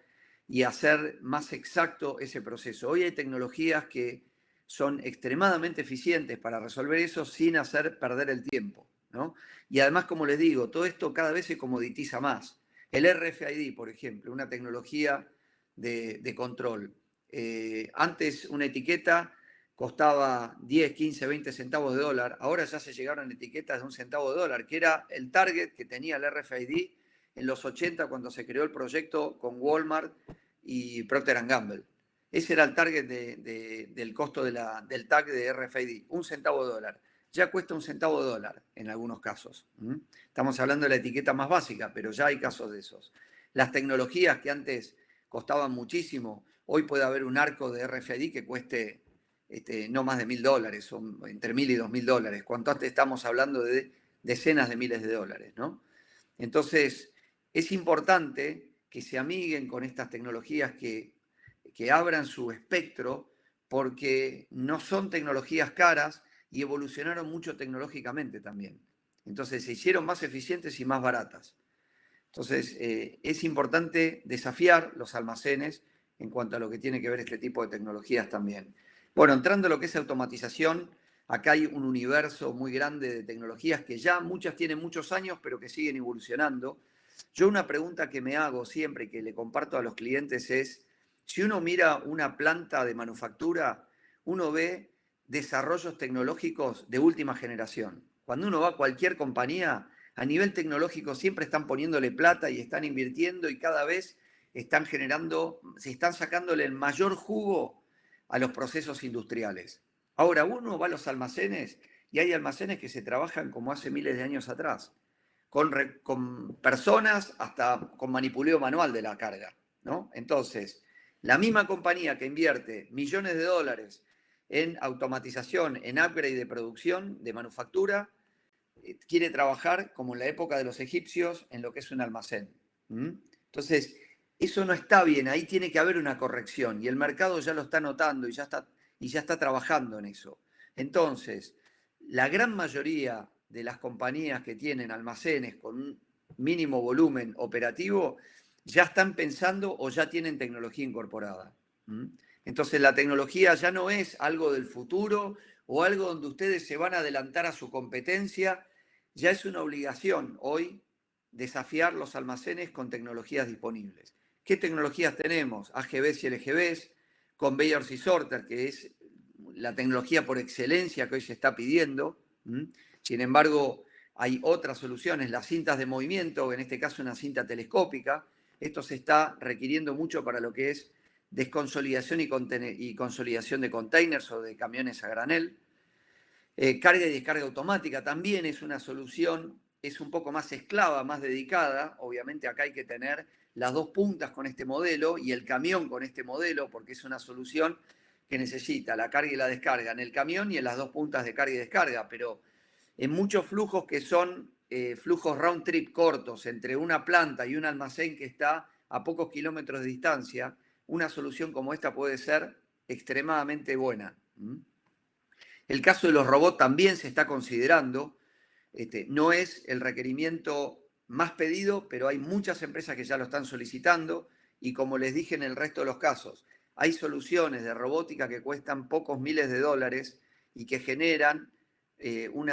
y hacer más exacto ese proceso. Hoy hay tecnologías que son extremadamente eficientes para resolver eso sin hacer perder el tiempo, ¿no? Y además, como les digo, todo esto cada vez se comoditiza más. El RFID, por ejemplo, una tecnología de control. Antes una etiqueta costaba 10, 15, 20 centavos de dólar. Ahora ya se llegaron etiquetas de un centavo de dólar, que era el target que tenía el RFID en los 80 cuando se creó el proyecto con Walmart y Procter Gamble. Ese era el target del costo del tag de RFID, un centavo de dólar. Ya cuesta un centavo de dólar en algunos casos. Estamos hablando de la etiqueta más básica, pero ya hay casos de esos. Las tecnologías que antes costaban muchísimo, hoy puede haber un arco de RFID que cueste no más de $1.000, o entre $1.000 y $2.000, cuanto antes estamos hablando de decenas de miles de dólares, ¿no? Entonces, es importante que se amiguen con estas tecnologías, que abran su espectro, porque no son tecnologías caras y evolucionaron mucho tecnológicamente también. Entonces, se hicieron más eficientes y más baratas. Entonces, es importante desafiar los almacenes en cuanto a lo que tiene que ver este tipo de tecnologías también. Bueno, entrando a lo que es automatización, acá hay un universo muy grande de tecnologías que ya muchas tienen muchos años, pero que siguen evolucionando. Yo una pregunta que me hago siempre y que le comparto a los clientes es, si uno mira una planta de manufactura, uno ve desarrollos tecnológicos de última generación. Cuando uno va a cualquier compañía, a nivel tecnológico siempre están poniéndole plata y están invirtiendo y cada vez están generando, se están sacándole el mayor jugo a los procesos industriales. Ahora, uno va a los almacenes y hay almacenes que se trabajan como hace miles de años atrás, con personas hasta con manipuleo manual de la carga, ¿no? Entonces, la misma compañía que invierte millones de dólares en automatización, en upgrade de producción, de manufactura, quiere trabajar como en la época de los egipcios en lo que es un almacén. Entonces, eso no está bien, ahí tiene que haber una corrección y el mercado ya lo está notando y ya está trabajando en eso. Entonces, la gran mayoría de las compañías que tienen almacenes con un mínimo volumen operativo ya están pensando o ya tienen tecnología incorporada. Entonces, la tecnología ya no es algo del futuro o algo donde ustedes se van a adelantar a su competencia, ya es una obligación hoy desafiar los almacenes con tecnologías disponibles. ¿Qué tecnologías tenemos? AGVs y LGVs, conveyors y sorter, que es la tecnología por excelencia que hoy se está pidiendo. Sin embargo, hay otras soluciones, las cintas de movimiento, en este caso una cinta telescópica. Esto se está requiriendo mucho para lo que es desconsolidación y consolidación de containers o de camiones a granel. Carga y descarga automática también es una solución, es un poco más esclava, más dedicada. Obviamente acá hay que tener las dos puntas con este modelo y el camión con este modelo, porque es una solución que necesita la carga y la descarga en el camión y en las dos puntas de carga y descarga, pero en muchos flujos que son flujos round trip cortos entre una planta y un almacén que está a pocos kilómetros de distancia, una solución como esta puede ser extremadamente buena. El caso de los robots también se está considerando. No es el requerimiento más pedido, pero hay muchas empresas que ya lo están solicitando y como les dije en el resto de los casos, hay soluciones de robótica que cuestan pocos miles de dólares y que generan un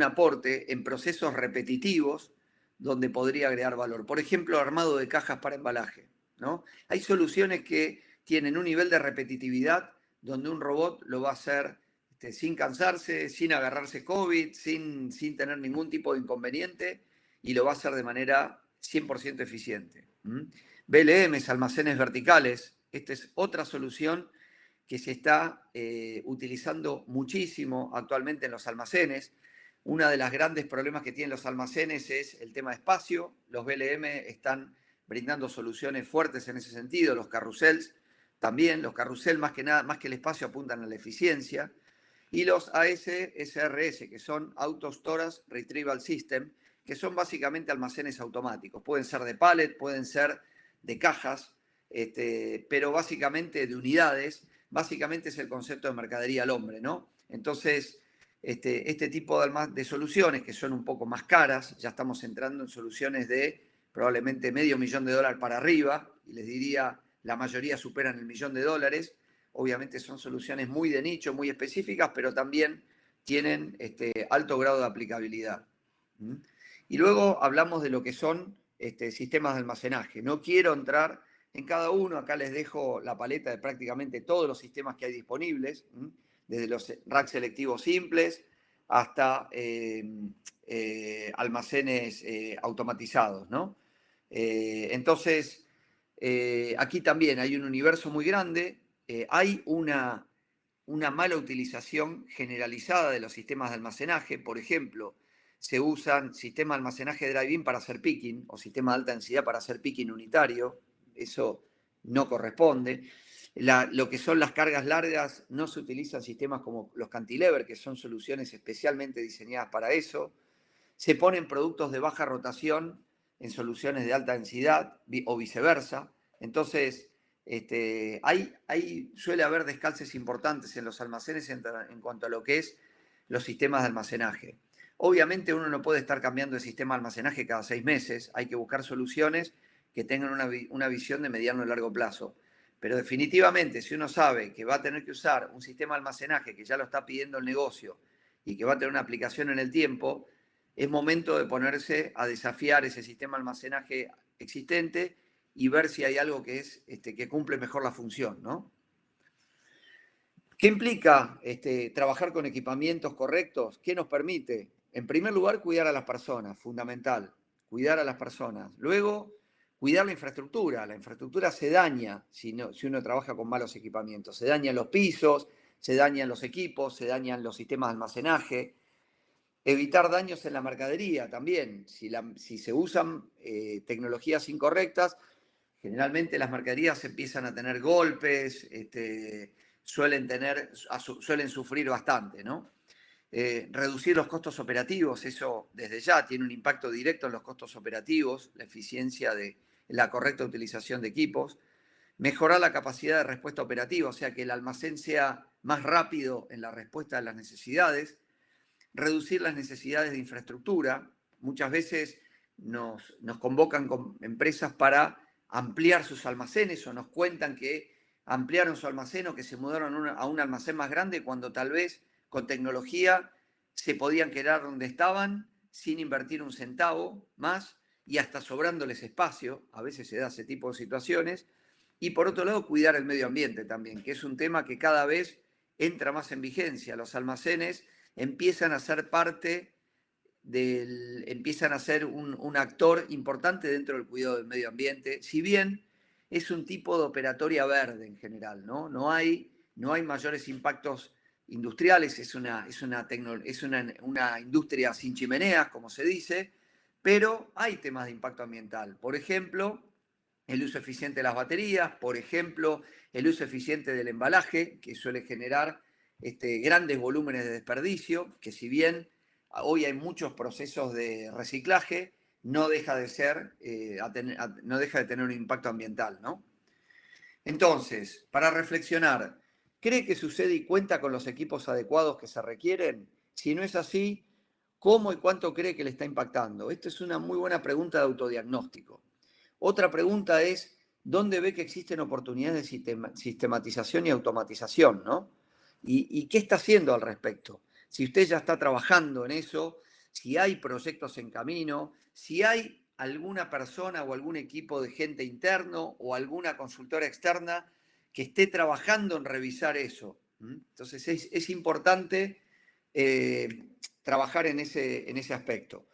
aporte en procesos repetitivos donde podría agregar valor. Por ejemplo, armado de cajas para embalaje, ¿no? Hay soluciones que tienen un nivel de repetitividad donde un robot lo va a hacer sin cansarse, sin agarrarse COVID, sin tener ningún tipo de inconveniente y lo va a hacer de manera 100% eficiente. BLMs, almacenes verticales, esta es otra solución que se está utilizando muchísimo actualmente en los almacenes. Uno de los grandes problemas que tienen los almacenes es el tema de espacio. Los BLM están brindando soluciones fuertes en ese sentido. Los carrusels también. Los carrusels más que nada, más que el espacio, apuntan a la eficiencia. Y los ASRS, que son Auto Storage Retrieval System, que son básicamente almacenes automáticos. Pueden ser de pallet, pueden ser de cajas, pero básicamente de unidades. Básicamente es el concepto de mercadería al hombre, ¿no? Entonces, este tipo de soluciones que son un poco más caras, ya estamos entrando en soluciones de probablemente $500,000 para arriba, y les diría, la mayoría superan el $1.000.000. Obviamente son soluciones muy de nicho, muy específicas, pero también tienen alto grado de aplicabilidad. Y luego hablamos de lo que son sistemas de almacenaje. No quiero entrar en cada uno, acá les dejo la paleta de prácticamente todos los sistemas que hay disponibles, desde los racks selectivos simples hasta almacenes automatizados, ¿no? Entonces, aquí también hay un universo muy grande. Hay una mala utilización generalizada de los sistemas de almacenaje. Por ejemplo, se usan sistemas de almacenaje drive-in para hacer picking o sistema de alta densidad para hacer picking unitario. Eso no corresponde. Lo que son las cargas largas, no se utilizan sistemas como los cantilever, que son soluciones especialmente diseñadas para eso. Se ponen productos de baja rotación en soluciones de alta densidad o viceversa. Entonces, suele haber descalces importantes en los almacenes en cuanto a lo que es los sistemas de almacenaje. Obviamente uno no puede estar cambiando de sistema de almacenaje cada 6 meses, hay que buscar soluciones que tengan una visión de mediano y largo plazo. Pero definitivamente, si uno sabe que va a tener que usar un sistema de almacenaje que ya lo está pidiendo el negocio y que va a tener una aplicación en el tiempo, es momento de ponerse a desafiar ese sistema de almacenaje existente y ver si hay algo que cumple mejor la función, ¿no? ¿Qué implica trabajar con equipamientos correctos? ¿Qué nos permite? En primer lugar, cuidar a las personas, fundamental, cuidar a las personas. Luego, cuidar la infraestructura. La infraestructura se daña si uno trabaja con malos equipamientos. Se dañan los pisos, se dañan los equipos, se dañan los sistemas de almacenaje. Evitar daños en la mercadería también. Si se usan tecnologías incorrectas, generalmente las mercaderías empiezan a tener golpes, suelen sufrir bastante, ¿no? Reducir los costos operativos, eso desde ya tiene un impacto directo en los costos operativos, la eficiencia de la correcta utilización de equipos. Mejorar la capacidad de respuesta operativa, o sea, que el almacén sea más rápido en la respuesta a las necesidades. Reducir las necesidades de infraestructura. Muchas veces nos convocan con empresas para ampliar sus almacenes o nos cuentan que ampliaron su almacén o que se mudaron a un almacén más grande cuando tal vez con tecnología se podían quedar donde estaban sin invertir un centavo más y hasta sobrándoles espacio. A veces se da ese tipo de situaciones. Y por otro lado, cuidar el medio ambiente también, que es un tema que cada vez entra más en vigencia. Los almacenes empiezan a ser empiezan a ser un actor importante dentro del cuidado del medio ambiente, si bien es un tipo de operatoria verde en general, ¿no? No hay mayores impactos industriales, es una industria sin chimeneas, como se dice, pero hay temas de impacto ambiental. Por ejemplo, el uso eficiente de las baterías, por ejemplo, el uso eficiente del embalaje, que suele generar grandes volúmenes de desperdicio, que si bien hoy hay muchos procesos de reciclaje, no deja de ser, no deja de tener un impacto ambiental, ¿no? Entonces, para reflexionar, ¿cree que sucede y cuenta con los equipos adecuados que se requieren? Si no es así, ¿cómo y cuánto cree que le está impactando? Esta es una muy buena pregunta de autodiagnóstico. Otra pregunta es, ¿dónde ve que existen oportunidades de sistematización y automatización, ¿no? ¿Y qué está haciendo al respecto? Si usted ya está trabajando en eso, si hay proyectos en camino, si hay alguna persona o algún equipo de gente interno o alguna consultora externa que esté trabajando en revisar eso. Entonces es importante trabajar en ese aspecto.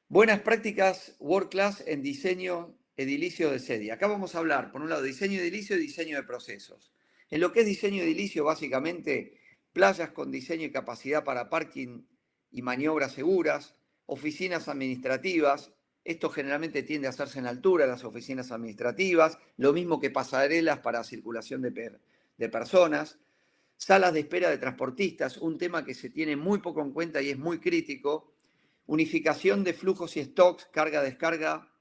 Buenas prácticas World Class en diseño edilicio de sede. Acá vamos a hablar, por un lado, diseño edilicio y diseño de procesos. En lo que es diseño edilicio, básicamente, playas con diseño y capacidad para parking y maniobras seguras, oficinas administrativas. Esto generalmente tiende a hacerse en altura, las oficinas administrativas, lo mismo que pasarelas para circulación de personas. Salas de espera de transportistas, un tema que se tiene muy poco en cuenta y es muy crítico. Unificación de flujos y stocks, carga-descarga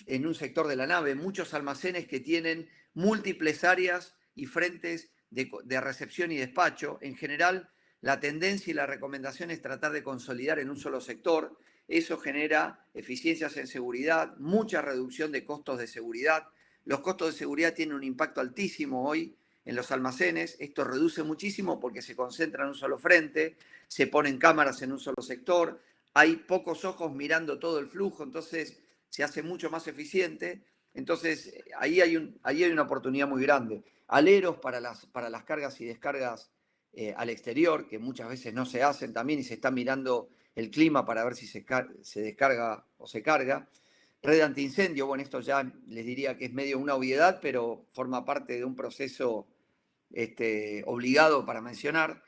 en un sector de la nave. Muchos almacenes que tienen múltiples áreas y frentes de recepción y despacho. En general, la tendencia y la recomendación es tratar de consolidar en un solo sector. Eso genera eficiencias en seguridad, mucha reducción de costos de seguridad. Los costos de seguridad tienen un impacto altísimo hoy en los almacenes. Esto reduce muchísimo porque se concentra en un solo frente, se ponen cámaras en un solo sector, hay pocos ojos mirando todo el flujo, entonces se hace mucho más eficiente. Entonces, ahí hay una oportunidad muy grande. Aleros para las cargas y descargas al exterior, que muchas veces no se hacen también y se está mirando el clima para ver si se descarga o se carga. Red antiincendio, bueno, esto ya les diría que es medio una obviedad, pero forma parte de un proceso obligado para mencionar.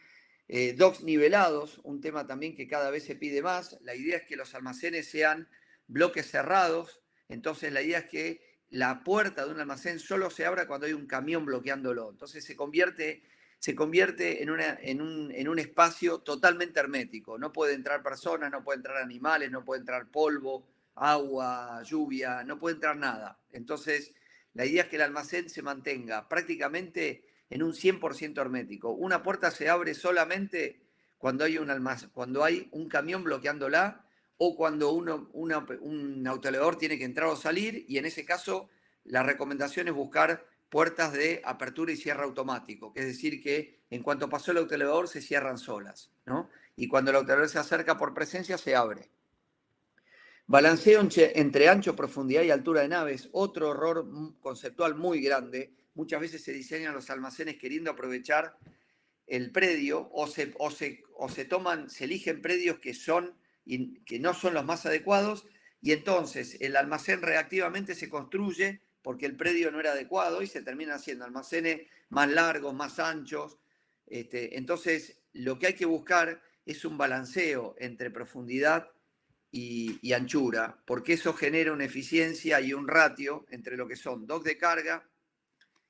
Docks nivelados, un tema también que cada vez se pide más. La idea es que los almacenes sean bloques cerrados, entonces la idea es que la puerta de un almacén solo se abra cuando hay un camión bloqueándolo. Entonces se convierte en un espacio totalmente hermético. No puede entrar personas, no puede entrar animales, no puede entrar polvo, agua, lluvia, no puede entrar nada. Entonces la idea es que el almacén se mantenga prácticamente en un 100% hermético. Una puerta se abre solamente cuando hay un camión bloqueándola o cuando un autoelevador tiene que entrar o salir, y en ese caso la recomendación es buscar puertas de apertura y cierre automático, que es decir que en cuanto pasó el autoelevador se cierran solas, ¿no? Y cuando el autoelevador se acerca por presencia se abre. Balanceo entre ancho, profundidad y altura de naves, otro error conceptual muy grande. Muchas veces se diseñan los almacenes queriendo aprovechar el predio o se eligen predios que no son los más adecuados, y entonces el almacén reactivamente se construye porque el predio no era adecuado y se terminan haciendo almacenes más largos, más anchos. Entonces, lo que hay que buscar es un balanceo entre profundidad y anchura, porque eso genera una eficiencia y un ratio entre lo que son docks de carga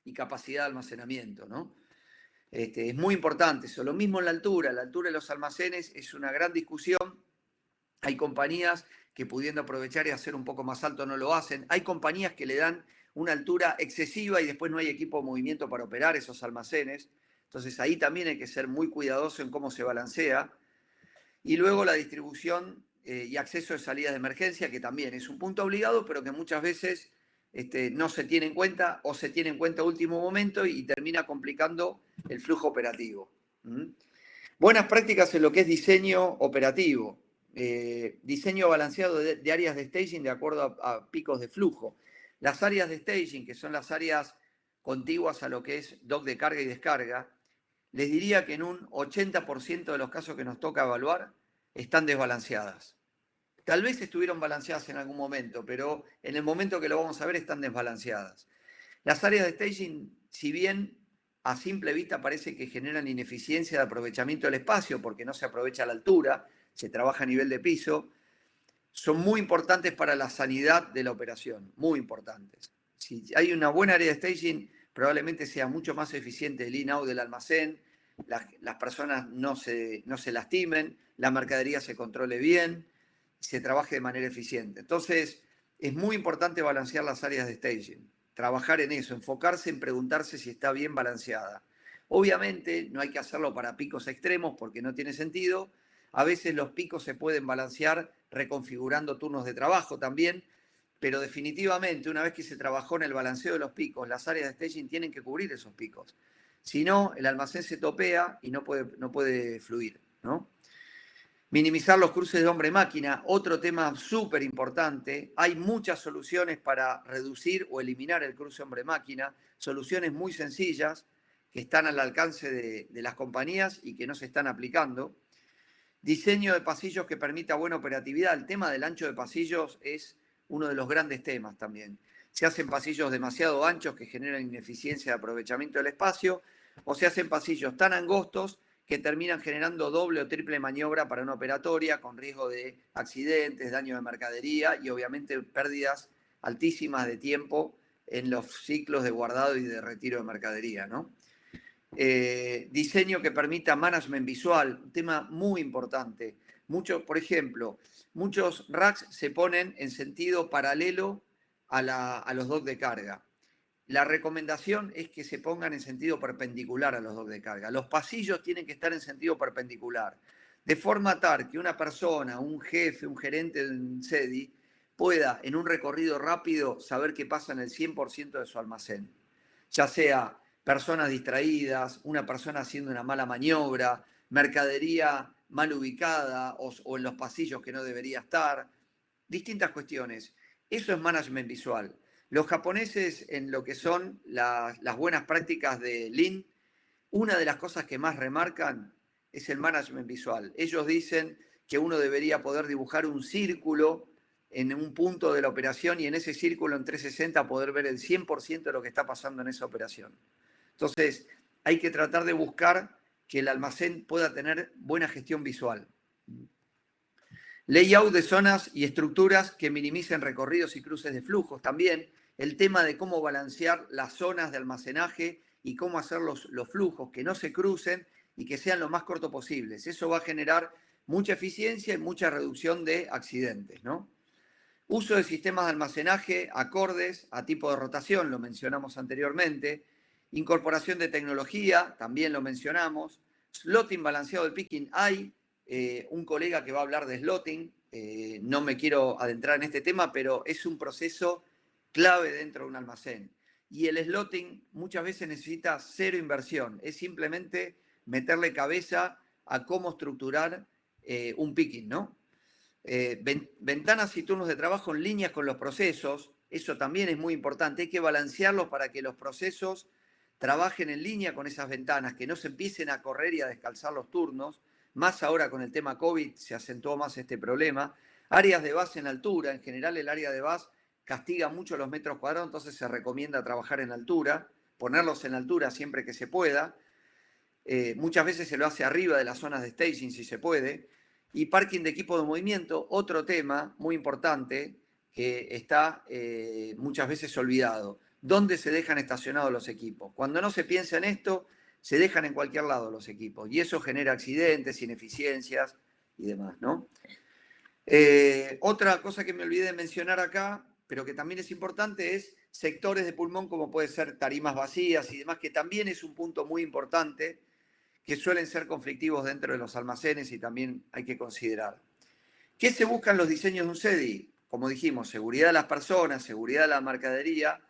y capacidad de almacenamiento, ¿no? Es muy importante eso. Lo mismo en la altura de los almacenes es una gran discusión. Hay compañías que, pudiendo aprovechar y hacer un poco más alto, no lo hacen. Hay compañías que le dan una altura excesiva y después no hay equipo de movimiento para operar esos almacenes. Entonces ahí también hay que ser muy cuidadoso en cómo se balancea. Y luego la distribución y acceso de salidas de emergencia, que también es un punto obligado, pero que muchas veces no se tiene en cuenta o se tiene en cuenta a último momento y termina complicando el flujo operativo. Buenas prácticas en lo que es diseño operativo. Diseño balanceado de áreas de staging de acuerdo a picos de flujo. Las áreas de staging, que son las áreas contiguas a lo que es dock de carga y descarga, les diría que en un 80% de los casos que nos toca evaluar están desbalanceadas. Tal vez estuvieron balanceadas en algún momento, pero en el momento que lo vamos a ver están desbalanceadas. Las áreas de staging, si bien a simple vista parece que generan ineficiencia de aprovechamiento del espacio porque no se aprovecha la altura, se trabaja a nivel de piso, son muy importantes para la sanidad de la operación, muy importantes. Si hay una buena área de staging, probablemente sea mucho más eficiente el in-out del almacén, las personas no se lastimen, la mercadería se controle bien, se trabaje de manera eficiente. Entonces, es muy importante balancear las áreas de staging, trabajar en eso, enfocarse en preguntarse si está bien balanceada. Obviamente, no hay que hacerlo para picos extremos porque no tiene sentido. A veces los picos se pueden balancear reconfigurando turnos de trabajo también, pero definitivamente una vez que se trabajó en el balanceo de los picos, las áreas de staging tienen que cubrir esos picos. Si no, el almacén se topea y no puede fluir, ¿no? Minimizar los cruces de hombre-máquina, otro tema súper importante. Hay muchas soluciones para reducir o eliminar el cruce hombre-máquina, soluciones muy sencillas que están al alcance de las compañías y que no se están aplicando. Diseño de pasillos que permita buena operatividad. El tema del ancho de pasillos es uno de los grandes temas también. Se hacen pasillos demasiado anchos que generan ineficiencia de aprovechamiento del espacio, o se hacen pasillos tan angostos que terminan generando doble o triple maniobra para una operatoria con riesgo de accidentes, daño de mercadería y obviamente pérdidas altísimas de tiempo en los ciclos de guardado y de retiro de mercadería, ¿no? Diseño que permita management visual, un tema muy importante. Por ejemplo, muchos racks se ponen en sentido paralelo a los docks de carga. La recomendación es que se pongan en sentido perpendicular a los docks de carga. Los pasillos tienen que estar en sentido perpendicular, de forma tal que una persona, un jefe, un gerente de un SEDI, pueda en un recorrido rápido saber qué pasa en el 100% de su almacén. Ya sea personas distraídas, una persona haciendo una mala maniobra, mercadería mal ubicada o en los pasillos que no debería estar, distintas cuestiones. Eso es management visual. Los japoneses, en lo que son las buenas prácticas de Lean, una de las cosas que más remarcan es el management visual. Ellos dicen que uno debería poder dibujar un círculo en un punto de la operación y en ese círculo en 360 poder ver el 100% de lo que está pasando en esa operación. Entonces, hay que tratar de buscar que el almacén pueda tener buena gestión visual. Layout de zonas y estructuras que minimicen recorridos y cruces de flujos. También el tema de cómo balancear las zonas de almacenaje y cómo hacer los flujos que no se crucen y que sean lo más corto posibles. Eso va a generar mucha eficiencia y mucha reducción de accidentes, ¿no? Uso de sistemas de almacenaje acordes a tipo de rotación, lo mencionamos anteriormente. Incorporación de tecnología, también lo mencionamos. Slotting balanceado del picking. Hay un colega que va a hablar de slotting. No me quiero adentrar en este tema, pero es un proceso clave dentro de un almacén. Y el slotting muchas veces necesita cero inversión. Es simplemente meterle cabeza a cómo estructurar un picking, ¿no? Ventanas y turnos de trabajo en línea con los procesos, eso también es muy importante, hay que balancearlos para que los procesos trabajen en línea con esas ventanas, que no se empiecen a correr y a descalzar los turnos, más ahora con el tema COVID se acentuó más este problema. Áreas de base en altura, en general el área de base castiga mucho los metros cuadrados, entonces se recomienda trabajar en altura, ponerlos en altura siempre que se pueda. Muchas veces se lo hace arriba de las zonas de staging si se puede. Y parking de equipo de movimiento, otro tema muy importante que está muchas veces olvidado. ¿Dónde se dejan estacionados los equipos? Cuando no se piensa en esto, se dejan en cualquier lado los equipos. Y eso genera accidentes, ineficiencias y demás, ¿no? Otra cosa que me olvidé de mencionar acá, pero que también es importante, es sectores de pulmón como puede ser tarimas vacías y demás, que también es un punto muy importante que suelen ser conflictivos dentro de los almacenes y también hay que considerar. ¿Qué se busca en los diseños de un SEDI? Como dijimos, seguridad de las personas, seguridad de la mercadería,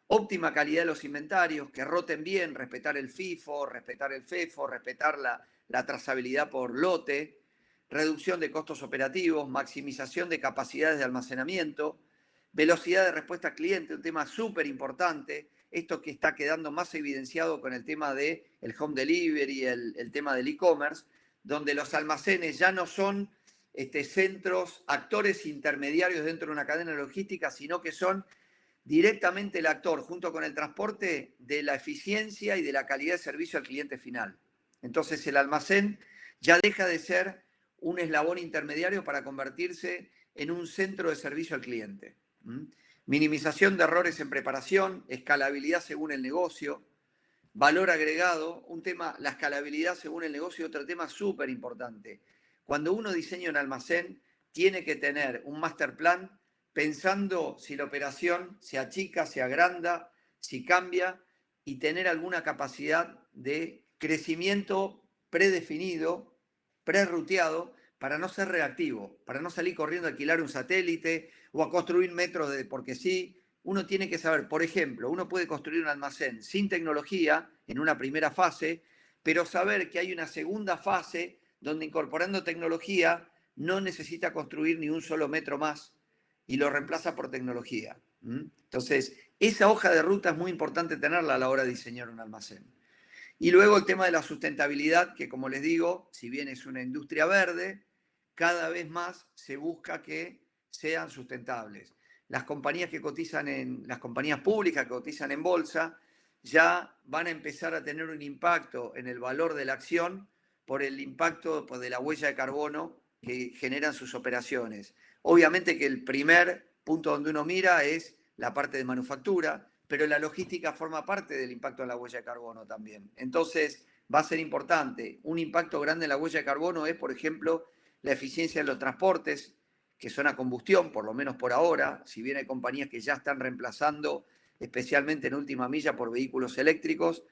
óptima calidad de los inventarios, que roten bien, respetar el FIFO, respetar el FEFO, respetar la trazabilidad por lote, reducción de costos operativos, maximización de capacidades de almacenamiento, velocidad de respuesta al cliente, un tema súper importante, esto que está quedando más evidenciado con el tema del home delivery, el tema del e-commerce, donde los almacenes ya no son centros, actores intermediarios dentro de una cadena logística, sino que son directamente el actor, junto con el transporte, de la eficiencia y de la calidad de servicio al cliente final. Entonces el almacén ya deja de ser un eslabón intermediario para convertirse en un centro de servicio al cliente. Minimización de errores en preparación, escalabilidad según el negocio, valor agregado, un tema, la escalabilidad según el negocio, otro tema súper importante. Cuando uno diseña un almacén, tiene que tener un master plan pensando si la operación se achica, se agranda, si cambia y tener alguna capacidad de crecimiento predefinido, prerruteado, para no ser reactivo, para no salir corriendo a alquilar un satélite o a construir metros porque sí. Uno tiene que saber, por ejemplo, uno puede construir un almacén sin tecnología en una primera fase, pero saber que hay una segunda fase donde incorporando tecnología no necesita construir ni un solo metro más y lo reemplaza por tecnología. Entonces, esa hoja de ruta es muy importante tenerla a la hora de diseñar un almacén. Y luego el tema de la sustentabilidad, que como les digo, si bien es una industria verde, cada vez más se busca que sean sustentables. Las compañías las compañías públicas que cotizan en bolsa ya van a empezar a tener un impacto en el valor de la acción por el impacto de la huella de carbono que generan sus operaciones. Obviamente que el primer punto donde uno mira es la parte de manufactura, pero la logística forma parte del impacto en la huella de carbono también. Entonces, va a ser importante. Un impacto grande en la huella de carbono es, por ejemplo, la eficiencia de los transportes, que son a combustión, por lo menos por ahora, si bien hay compañías que ya están reemplazando, especialmente en última milla, por vehículos eléctricos.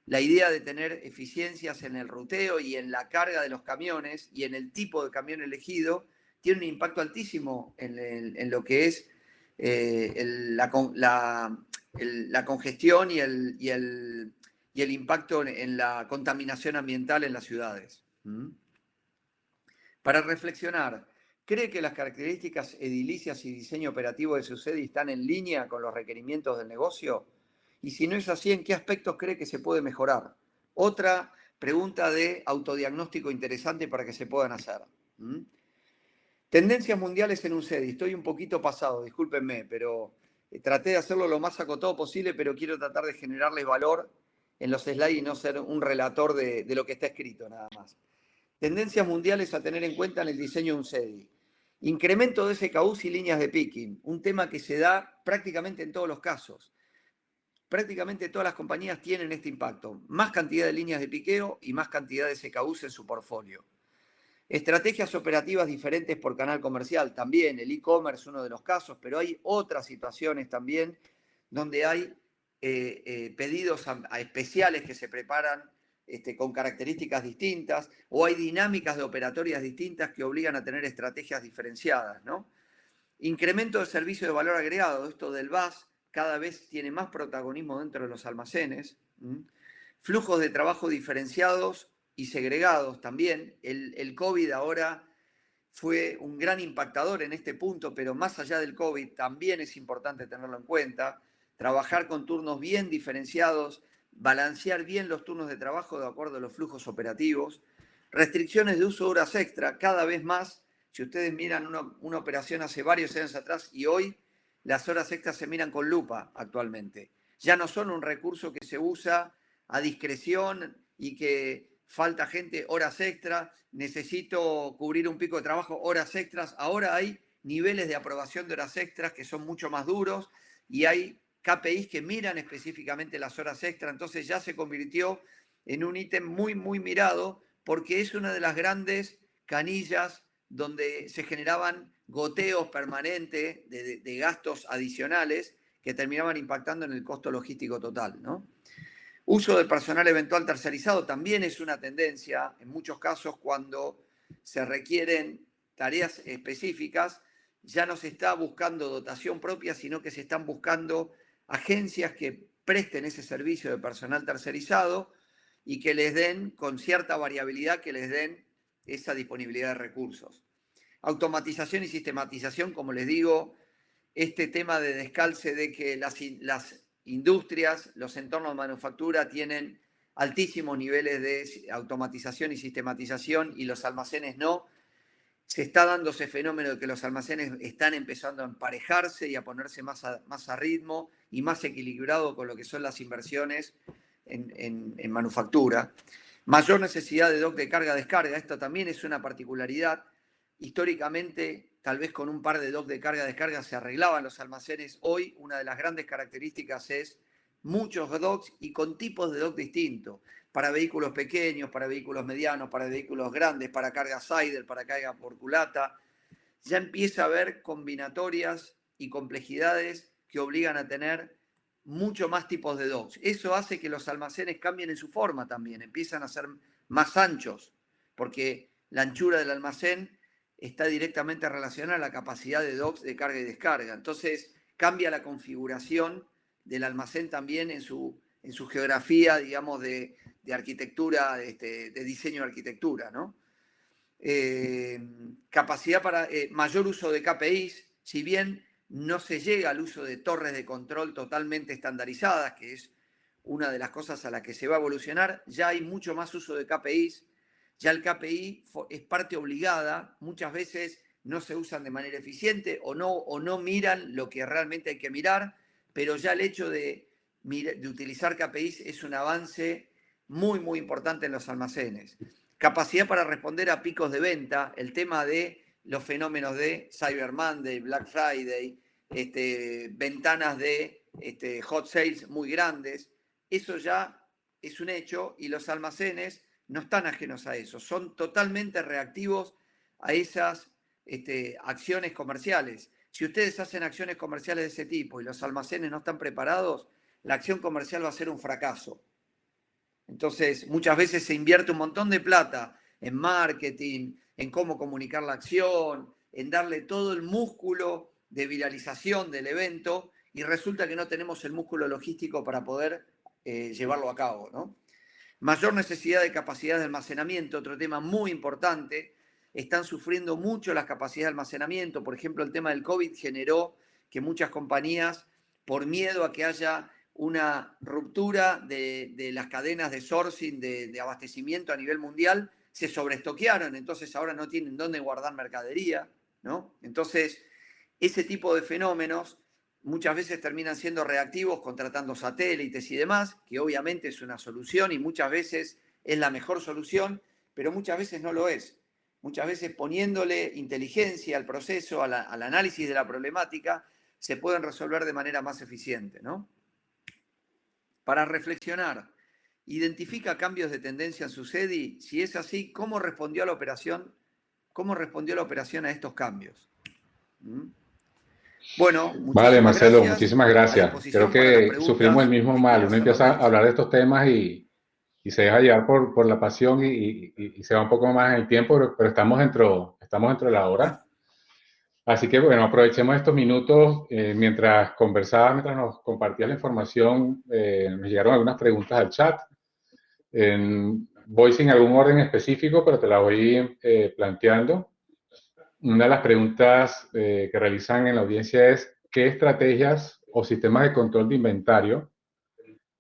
La idea de tener eficiencias en el ruteo y en la carga de los camiones y en el tipo de camión elegido tiene un impacto altísimo en lo que es la congestión y el impacto en la contaminación ambiental en las ciudades. Para reflexionar, ¿cree que las características edilicias y diseño operativo de su sede están en línea con los requerimientos del negocio? Y si no es así, ¿en qué aspectos cree que se puede mejorar? Otra pregunta de autodiagnóstico interesante para que se puedan hacer. Tendencias mundiales en un SEDI. Estoy un poquito pasado, discúlpenme, pero traté de hacerlo lo más acotado posible, pero quiero tratar de generarles valor en los slides y no ser un relator de lo que está escrito nada más. Tendencias mundiales a tener en cuenta en el diseño de un SEDI. Incremento de SKUs y líneas de picking, un tema que se da prácticamente en todos los casos. Prácticamente todas las compañías tienen este impacto. Más cantidad de líneas de piqueo y más cantidad de SKUs en su portfolio. Estrategias operativas diferentes por canal comercial. También el e-commerce es uno de los casos, pero hay otras situaciones también donde hay pedidos a especiales que se preparan con características distintas, o hay dinámicas de operatorias distintas que obligan a tener estrategias diferenciadas, ¿no? Incremento de servicio de valor agregado, esto del VAS cada vez tiene más protagonismo dentro de los almacenes. Flujos de trabajo diferenciados y segregados también. El COVID ahora fue un gran impactador en este punto, pero más allá del COVID también es importante tenerlo en cuenta. Trabajar con turnos bien diferenciados, balancear bien los turnos de trabajo de acuerdo a los flujos operativos. Restricciones de uso de horas extra, cada vez más. Si ustedes miran una operación hace varios años atrás y hoy, las horas extras se miran con lupa actualmente. Ya no son un recurso que se usa a discreción y que falta gente, horas extras, necesito cubrir un pico de trabajo, horas extras. Ahora hay niveles de aprobación de horas extras que son mucho más duros y hay KPIs que miran específicamente las horas extras. Entonces ya se convirtió en un ítem muy, muy mirado porque es una de las grandes canillas donde se generaban goteos permanentes de gastos adicionales que terminaban impactando en el costo logístico total, ¿no? Uso de personal eventual tercerizado también es una tendencia, en muchos casos cuando se requieren tareas específicas, ya no se está buscando dotación propia, sino que se están buscando agencias que presten ese servicio de personal tercerizado y que les den, con cierta variabilidad, que les den esa disponibilidad de recursos. Automatización y sistematización, como les digo, este tema de descalce de que las industrias, los entornos de manufactura tienen altísimos niveles de automatización y sistematización y los almacenes no. se está dando ese fenómeno de que los almacenes están empezando a emparejarse y a ponerse más a ritmo y más equilibrado con lo que son las inversiones en manufactura. Mayor necesidad de dock de carga-descarga, esto también es una particularidad. Históricamente, tal vez con un par de docks de carga-descarga se arreglaban los almacenes. Hoy, una de las grandes características es muchos docks y con tipos de dock distintos. Para vehículos pequeños, para vehículos medianos, para vehículos grandes, para carga Sider, para carga por culata. Ya empieza a haber combinatorias y complejidades que obligan a tener mucho más tipos de docks. Eso hace que los almacenes cambien en su forma también, empiezan a ser más anchos, porque la anchura del almacén está directamente relacionada a la capacidad de docks de carga y descarga. Entonces cambia la configuración del almacén también en su geografía, digamos, de arquitectura, de diseño de arquitectura, ¿no? Capacidad para mayor uso de KPIs, si bien no se llega al uso de torres de control totalmente estandarizadas, que es una de las cosas a las que se va a evolucionar, ya hay mucho más uso de KPIs, ya el KPI es parte obligada, muchas veces no se usan de manera eficiente o no miran lo que realmente hay que mirar, pero ya el hecho de utilizar KPIs es un avance muy, muy importante en los almacenes. Capacidad para responder a picos de venta, el tema de los fenómenos de Cyber Monday, Black Friday, ventanas de hot sales muy grandes, eso ya es un hecho y los almacenes no están ajenos a eso, son totalmente reactivos a esas acciones comerciales. Si ustedes hacen acciones comerciales de ese tipo y los almacenes no están preparados, la acción comercial va a ser un fracaso. Entonces, muchas veces se invierte un montón de plata en marketing, en cómo comunicar la acción, en darle todo el músculo de viralización del evento y resulta que no tenemos el músculo logístico para poder llevarlo a cabo, ¿no? Mayor necesidad de capacidad de almacenamiento, otro tema muy importante. Están sufriendo mucho las capacidades de almacenamiento. Por ejemplo, el tema del COVID generó que muchas compañías, por miedo a que haya una ruptura de las cadenas de sourcing, de abastecimiento a nivel mundial, se sobreestoquearon, entonces ahora no tienen dónde guardar mercadería, ¿no? Entonces, ese tipo de fenómenos muchas veces terminan siendo reactivos contratando satélites y demás, que obviamente es una solución y muchas veces es la mejor solución, pero muchas veces no lo es. Muchas veces poniéndole inteligencia al proceso, al análisis de la problemática, se pueden resolver de manera más eficiente, ¿no? Para reflexionar, identifica cambios de tendencia en su SEDI. Si es así, ¿cómo respondió la operación? ¿Cómo respondió la operación a estos cambios? Bueno, Vale, muchísimas Marcelo, gracias. muchísimas A gracias. Creo disposición para las que sufrimos el preguntas mismo que mal. quiera Uno hacer la empieza a audiencia. hablar de estos temas y se deja llevar por la pasión y se va un poco más en el tiempo, pero estamos dentro de la hora. Así que bueno, aprovechemos estos minutos mientras conversabas, mientras nos compartías la información, nos llegaron algunas preguntas al chat. Voy sin algún orden específico, pero te la voy planteando. Una de las preguntas que realizan en la audiencia es, ¿qué estrategias o sistemas de control de inventario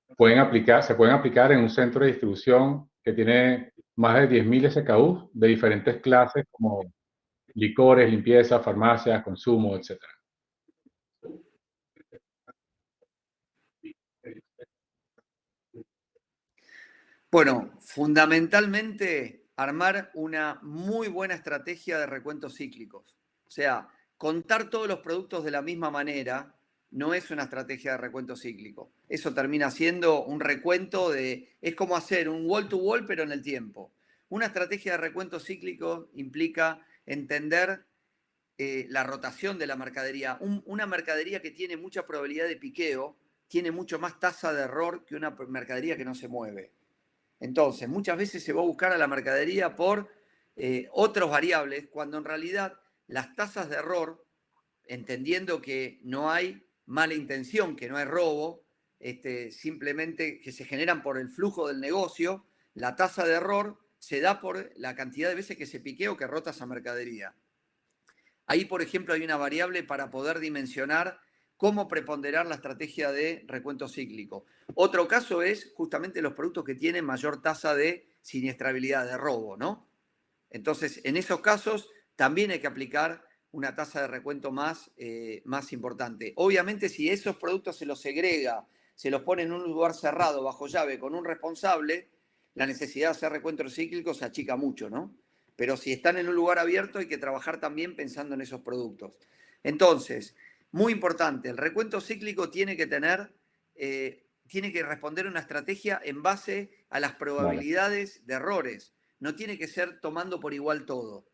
se pueden aplicar en un centro de distribución que tiene más de 10.000 SKUs de diferentes clases como licores, limpieza, farmacias, consumo, etcétera? Bueno, fundamentalmente armar una muy buena estrategia de recuentos cíclicos. O sea, contar todos los productos de la misma manera no es una estrategia de recuento cíclico. Eso termina siendo un recuento es como hacer un wall to wall pero en el tiempo. Una estrategia de recuento cíclico implica entender la rotación de la mercadería. Una mercadería que tiene mucha probabilidad de piqueo tiene mucho más tasa de error que una mercadería que no se mueve. Entonces, muchas veces se va a buscar a la mercadería por otras variables, cuando en realidad las tasas de error, entendiendo que no hay mala intención, que no hay robo, simplemente que se generan por el flujo del negocio, la tasa de error se da por la cantidad de veces que se piquea o que rota esa mercadería. Ahí, por ejemplo, hay una variable para poder dimensionar cómo preponderar la estrategia de recuento cíclico. Otro caso es justamente los productos que tienen mayor tasa de siniestrabilidad, de robo, ¿no? Entonces, en esos casos, también hay que aplicar una tasa de recuento más importante. Obviamente, si esos productos se los segrega, se los pone en un lugar cerrado, bajo llave, con un responsable, la necesidad de hacer recuentos cíclicos se achica mucho, ¿no? Pero si están en un lugar abierto, hay que trabajar también pensando en esos productos. Entonces, muy importante, el recuento cíclico tiene que responder a una estrategia en base a las Vale. probabilidades de errores. No tiene que ser tomando por igual todo.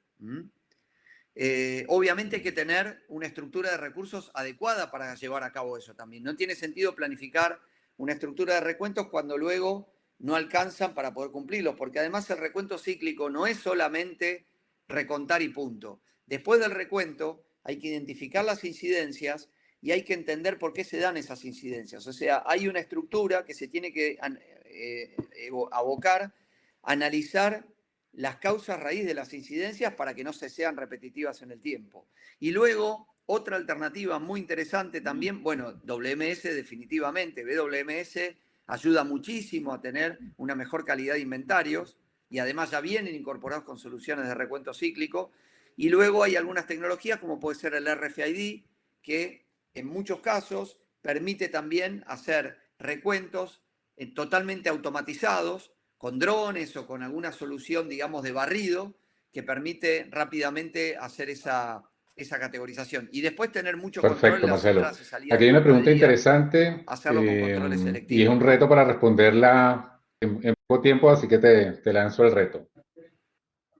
Obviamente hay que tener una estructura de recursos adecuada para llevar a cabo eso también. No tiene sentido planificar una estructura de recuentos cuando luego no alcanzan para poder cumplirlos, porque además el recuento cíclico no es solamente recontar y punto. Después del recuento hay que identificar las incidencias y hay que entender por qué se dan esas incidencias. O sea, hay una estructura que se tiene que abocar, analizar las causas raíz de las incidencias para que no se sean repetitivas en el tiempo. Y luego, otra alternativa muy interesante también, bueno, WMS definitivamente, BWMS ayuda muchísimo a tener una mejor calidad de inventarios y además ya vienen incorporados con soluciones de recuento cíclico. Y luego hay algunas tecnologías como puede ser el RFID, que en muchos casos permite también hacer recuentos totalmente automatizados, con drones o con alguna solución, digamos, de barrido, que permite rápidamente hacer esa categorización. Y después tener mucho control Perfecto, en las Marcelo. entradas y salidas Aquí de hay una pregunta mercadería, interesante hacerlo con controles y es selectivos, un ¿no? reto para responderla en poco tiempo, así que te lanzo el reto.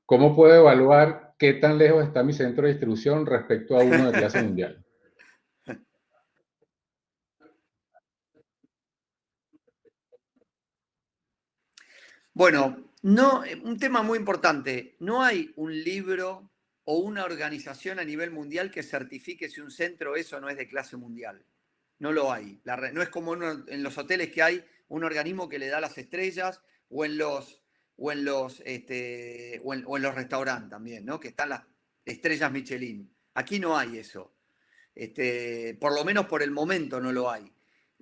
¿Cómo puedo evaluar qué tan lejos está mi centro de distribución respecto a uno de clase mundial? Bueno, no, un tema muy importante. No hay un libro o una organización a nivel mundial que certifique si un centro es o no es de clase mundial. No lo hay. No es como en los hoteles que hay un organismo que le da las estrellas o en los restaurantes también, ¿no? Que están las estrellas Michelin. Aquí no hay eso. Por lo menos por el momento no lo hay.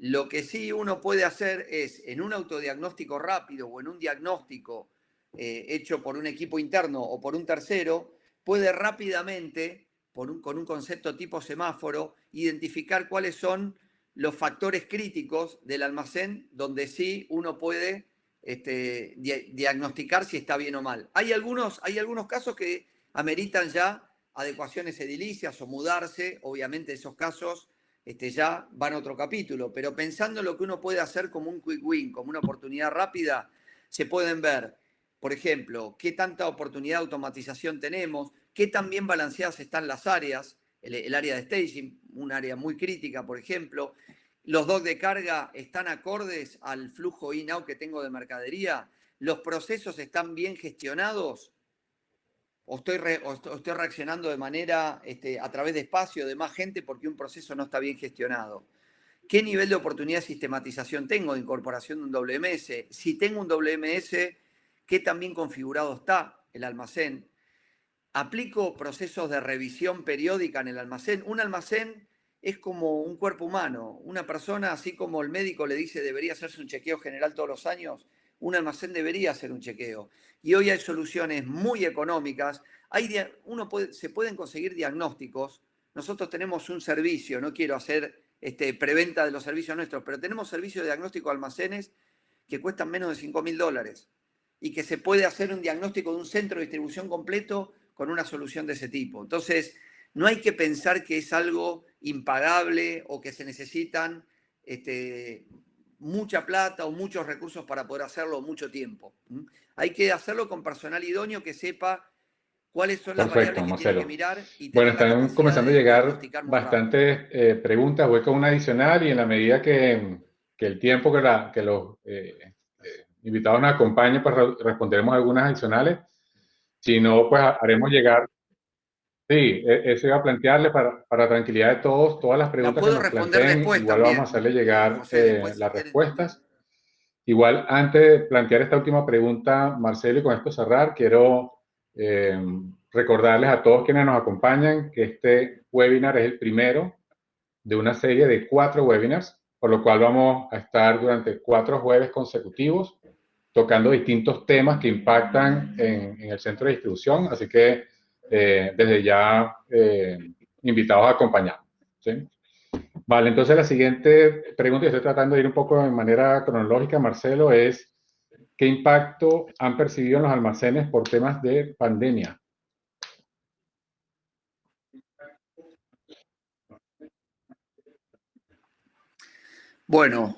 Lo que sí uno puede hacer es, en un autodiagnóstico rápido o en un diagnóstico hecho por un equipo interno o por un tercero, puede rápidamente, con un concepto tipo semáforo, identificar cuáles son los factores críticos del almacén donde sí uno puede diagnosticar si está bien o mal. Hay algunos casos que ameritan ya adecuaciones edilicias o mudarse, obviamente esos casos ya van a otro capítulo, pero pensando en lo que uno puede hacer como un quick win, como una oportunidad rápida, se pueden ver, por ejemplo, qué tanta oportunidad de automatización tenemos, qué tan bien balanceadas están las áreas, el área de staging, un área muy crítica, por ejemplo, los docks de carga están acordes al flujo in-out que tengo de mercadería, los procesos están bien gestionados, o estoy reaccionando de manera a través de espacio de más gente porque un proceso no está bien gestionado. ¿Qué nivel de oportunidad de sistematización tengo de incorporación de un WMS? Si tengo un WMS, ¿qué tan bien configurado está el almacén? ¿Aplico procesos de revisión periódica en el almacén? Un almacén es como un cuerpo humano. Una persona, así como el médico le dice debería hacerse un chequeo general todos los años, un almacén debería hacer un chequeo. Y hoy hay soluciones muy económicas. Se pueden conseguir diagnósticos. Nosotros tenemos un servicio, no quiero hacer preventa de los servicios nuestros, pero tenemos servicios de diagnóstico de almacenes que cuestan menos de $5.000 y que se puede hacer un diagnóstico de un centro de distribución completo con una solución de ese tipo. Entonces, no hay que pensar que es algo impagable o que se necesitan mucha plata o muchos recursos para poder hacerlo mucho tiempo. Hay que hacerlo con personal idóneo que sepa cuáles son las Perfecto, variables que tiene que Marcelo. mirar y Bueno, tener la están capacidad comenzando a de llegar diagnosticar muy rápido. bastantes preguntas. Voy con una adicional y en la medida que el tiempo que los invitados nos acompañen, pues responderemos algunas adicionales. Si no, pues haremos llegar. Sí, eso iba a plantearle para tranquilidad de todos, todas las La preguntas que puedo nos responder planteen, después igual vamos a también, hacerle llegar José, después si las quieren también. respuestas. Igual, antes de plantear esta última pregunta, Marcelo, y con esto cerrar, quiero eh, recordarles a todos quienes nos acompañan que este webinar es el primero de una serie de 4 webinars, por lo cual vamos a estar durante 4 jueves consecutivos tocando distintos temas que impactan en el centro de distribución. Así que desde ya invitados a acompañar. ¿Sí? Vale, entonces la siguiente pregunta, y estoy tratando de ir un poco de manera cronológica, Marcelo, es ¿qué impacto han percibido en los almacenes por temas de pandemia? Bueno,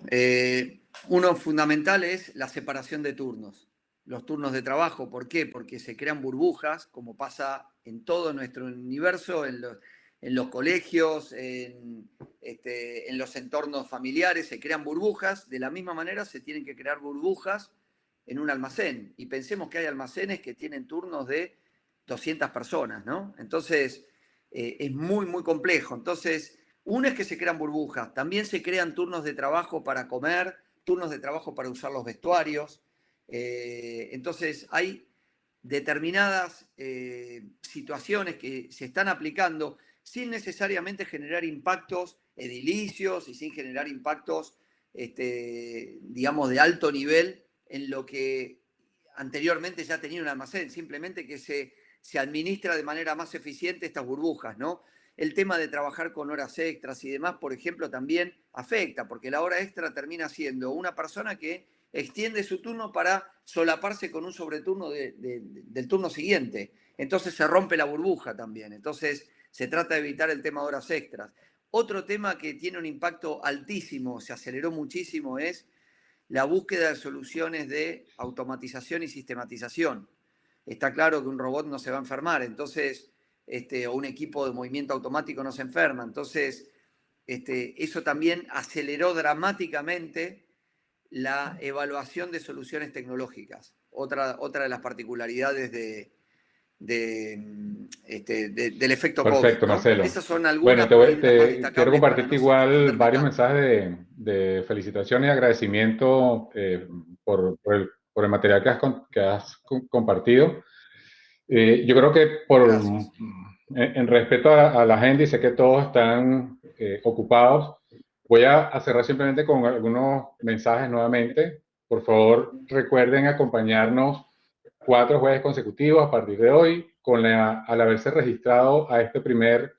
uno fundamental es la separación de turnos, los turnos de trabajo. ¿Por qué? Porque se crean burbujas, como pasa en todo nuestro universo, en los colegios, en los entornos familiares, se crean burbujas. De la misma manera se tienen que crear burbujas en un almacén. Y pensemos que hay almacenes que tienen turnos de 200 personas, ¿no? Entonces, es muy, muy complejo. Entonces, uno es que se crean burbujas, también se crean turnos de trabajo para comer, turnos de trabajo para usar los vestuarios. Entonces hay determinadas situaciones que se están aplicando sin necesariamente generar impactos edilicios y sin generar impactos, digamos, de alto nivel en lo que anteriormente ya tenía un almacén, simplemente que se administra de manera más eficiente estas burbujas, ¿no? El tema de trabajar con horas extras y demás, por ejemplo, también afecta, porque la hora extra termina siendo una persona que extiende su turno para solaparse con un sobreturno del turno siguiente. Entonces se rompe la burbuja también. Entonces se trata de evitar el tema de horas extras. Otro tema que tiene un impacto altísimo, se aceleró muchísimo, es la búsqueda de soluciones de automatización y sistematización. Está claro que un robot no se va a enfermar, entonces, o un equipo de movimiento automático no se enferma. Entonces, eso también aceleró dramáticamente la evaluación de soluciones tecnológicas. Otra de las particularidades del efecto COVID, Perfecto, ¿no? Marcelo. Esas son Bueno, algunas por ahí de las más quiero destacables para compartirte no igual extenderme varios tanto. mensajes de felicitación y agradecimiento por el material que has compartido. Yo creo que Gracias. en respeto a la agenda, y sé que todos están ocupados, voy a cerrar simplemente con algunos mensajes nuevamente. Por favor, recuerden acompañarnos 4 jueves consecutivos a partir de hoy, al haberse registrado a este primer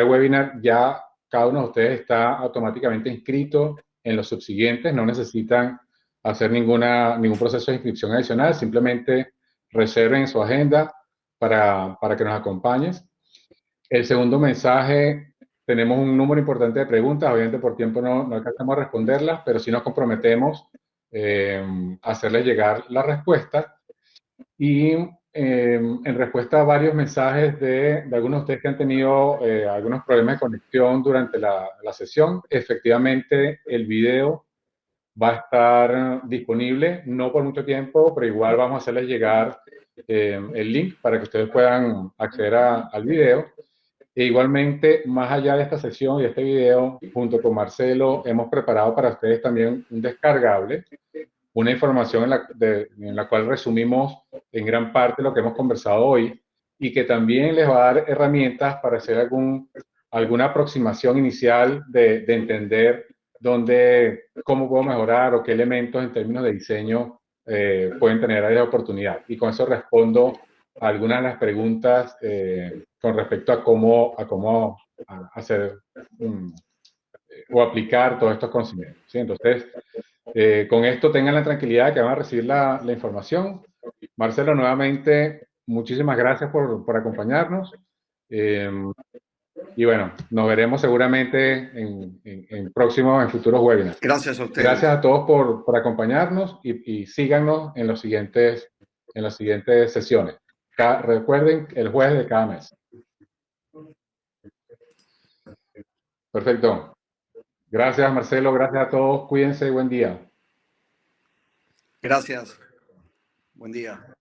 webinar, ya cada uno de ustedes está automáticamente inscrito en los subsiguientes, no necesitan hacer ningún proceso de inscripción adicional, simplemente reserven su agenda para que nos acompañes. El segundo mensaje, tenemos un número importante de preguntas, obviamente por tiempo no alcanzamos a responderlas, pero sí nos comprometemos a hacerles llegar la respuesta. Y en respuesta a varios mensajes de algunos de ustedes que han tenido algunos problemas de conexión durante la sesión, efectivamente el video va a estar disponible, no por mucho tiempo, pero igual vamos a hacerles llegar el link para que ustedes puedan acceder al video. E igualmente, más allá de esta sesión y de este video, junto con Marcelo, hemos preparado para ustedes también un descargable, una información en la cual resumimos en gran parte lo que hemos conversado hoy y que también les va a dar herramientas para hacer alguna aproximación inicial de entender cómo puedo mejorar o qué elementos en términos de diseño pueden tener áreas de oportunidad. Y con eso respondo a algunas de las preguntas con respecto a cómo hacer o aplicar todos estos conocimientos. ¿Sí? Entonces, con esto tengan la tranquilidad de que van a recibir la información. Marcelo, nuevamente, muchísimas gracias por acompañarnos. Y bueno, nos veremos seguramente en futuros webinars. Gracias a Gracias ustedes. a todos por acompañarnos y síganos en las siguientes sesiones. Recuerden, el jueves de cada mes. Perfecto. Gracias, Marcelo. Gracias a todos. Cuídense y buen día. Gracias. Buen día.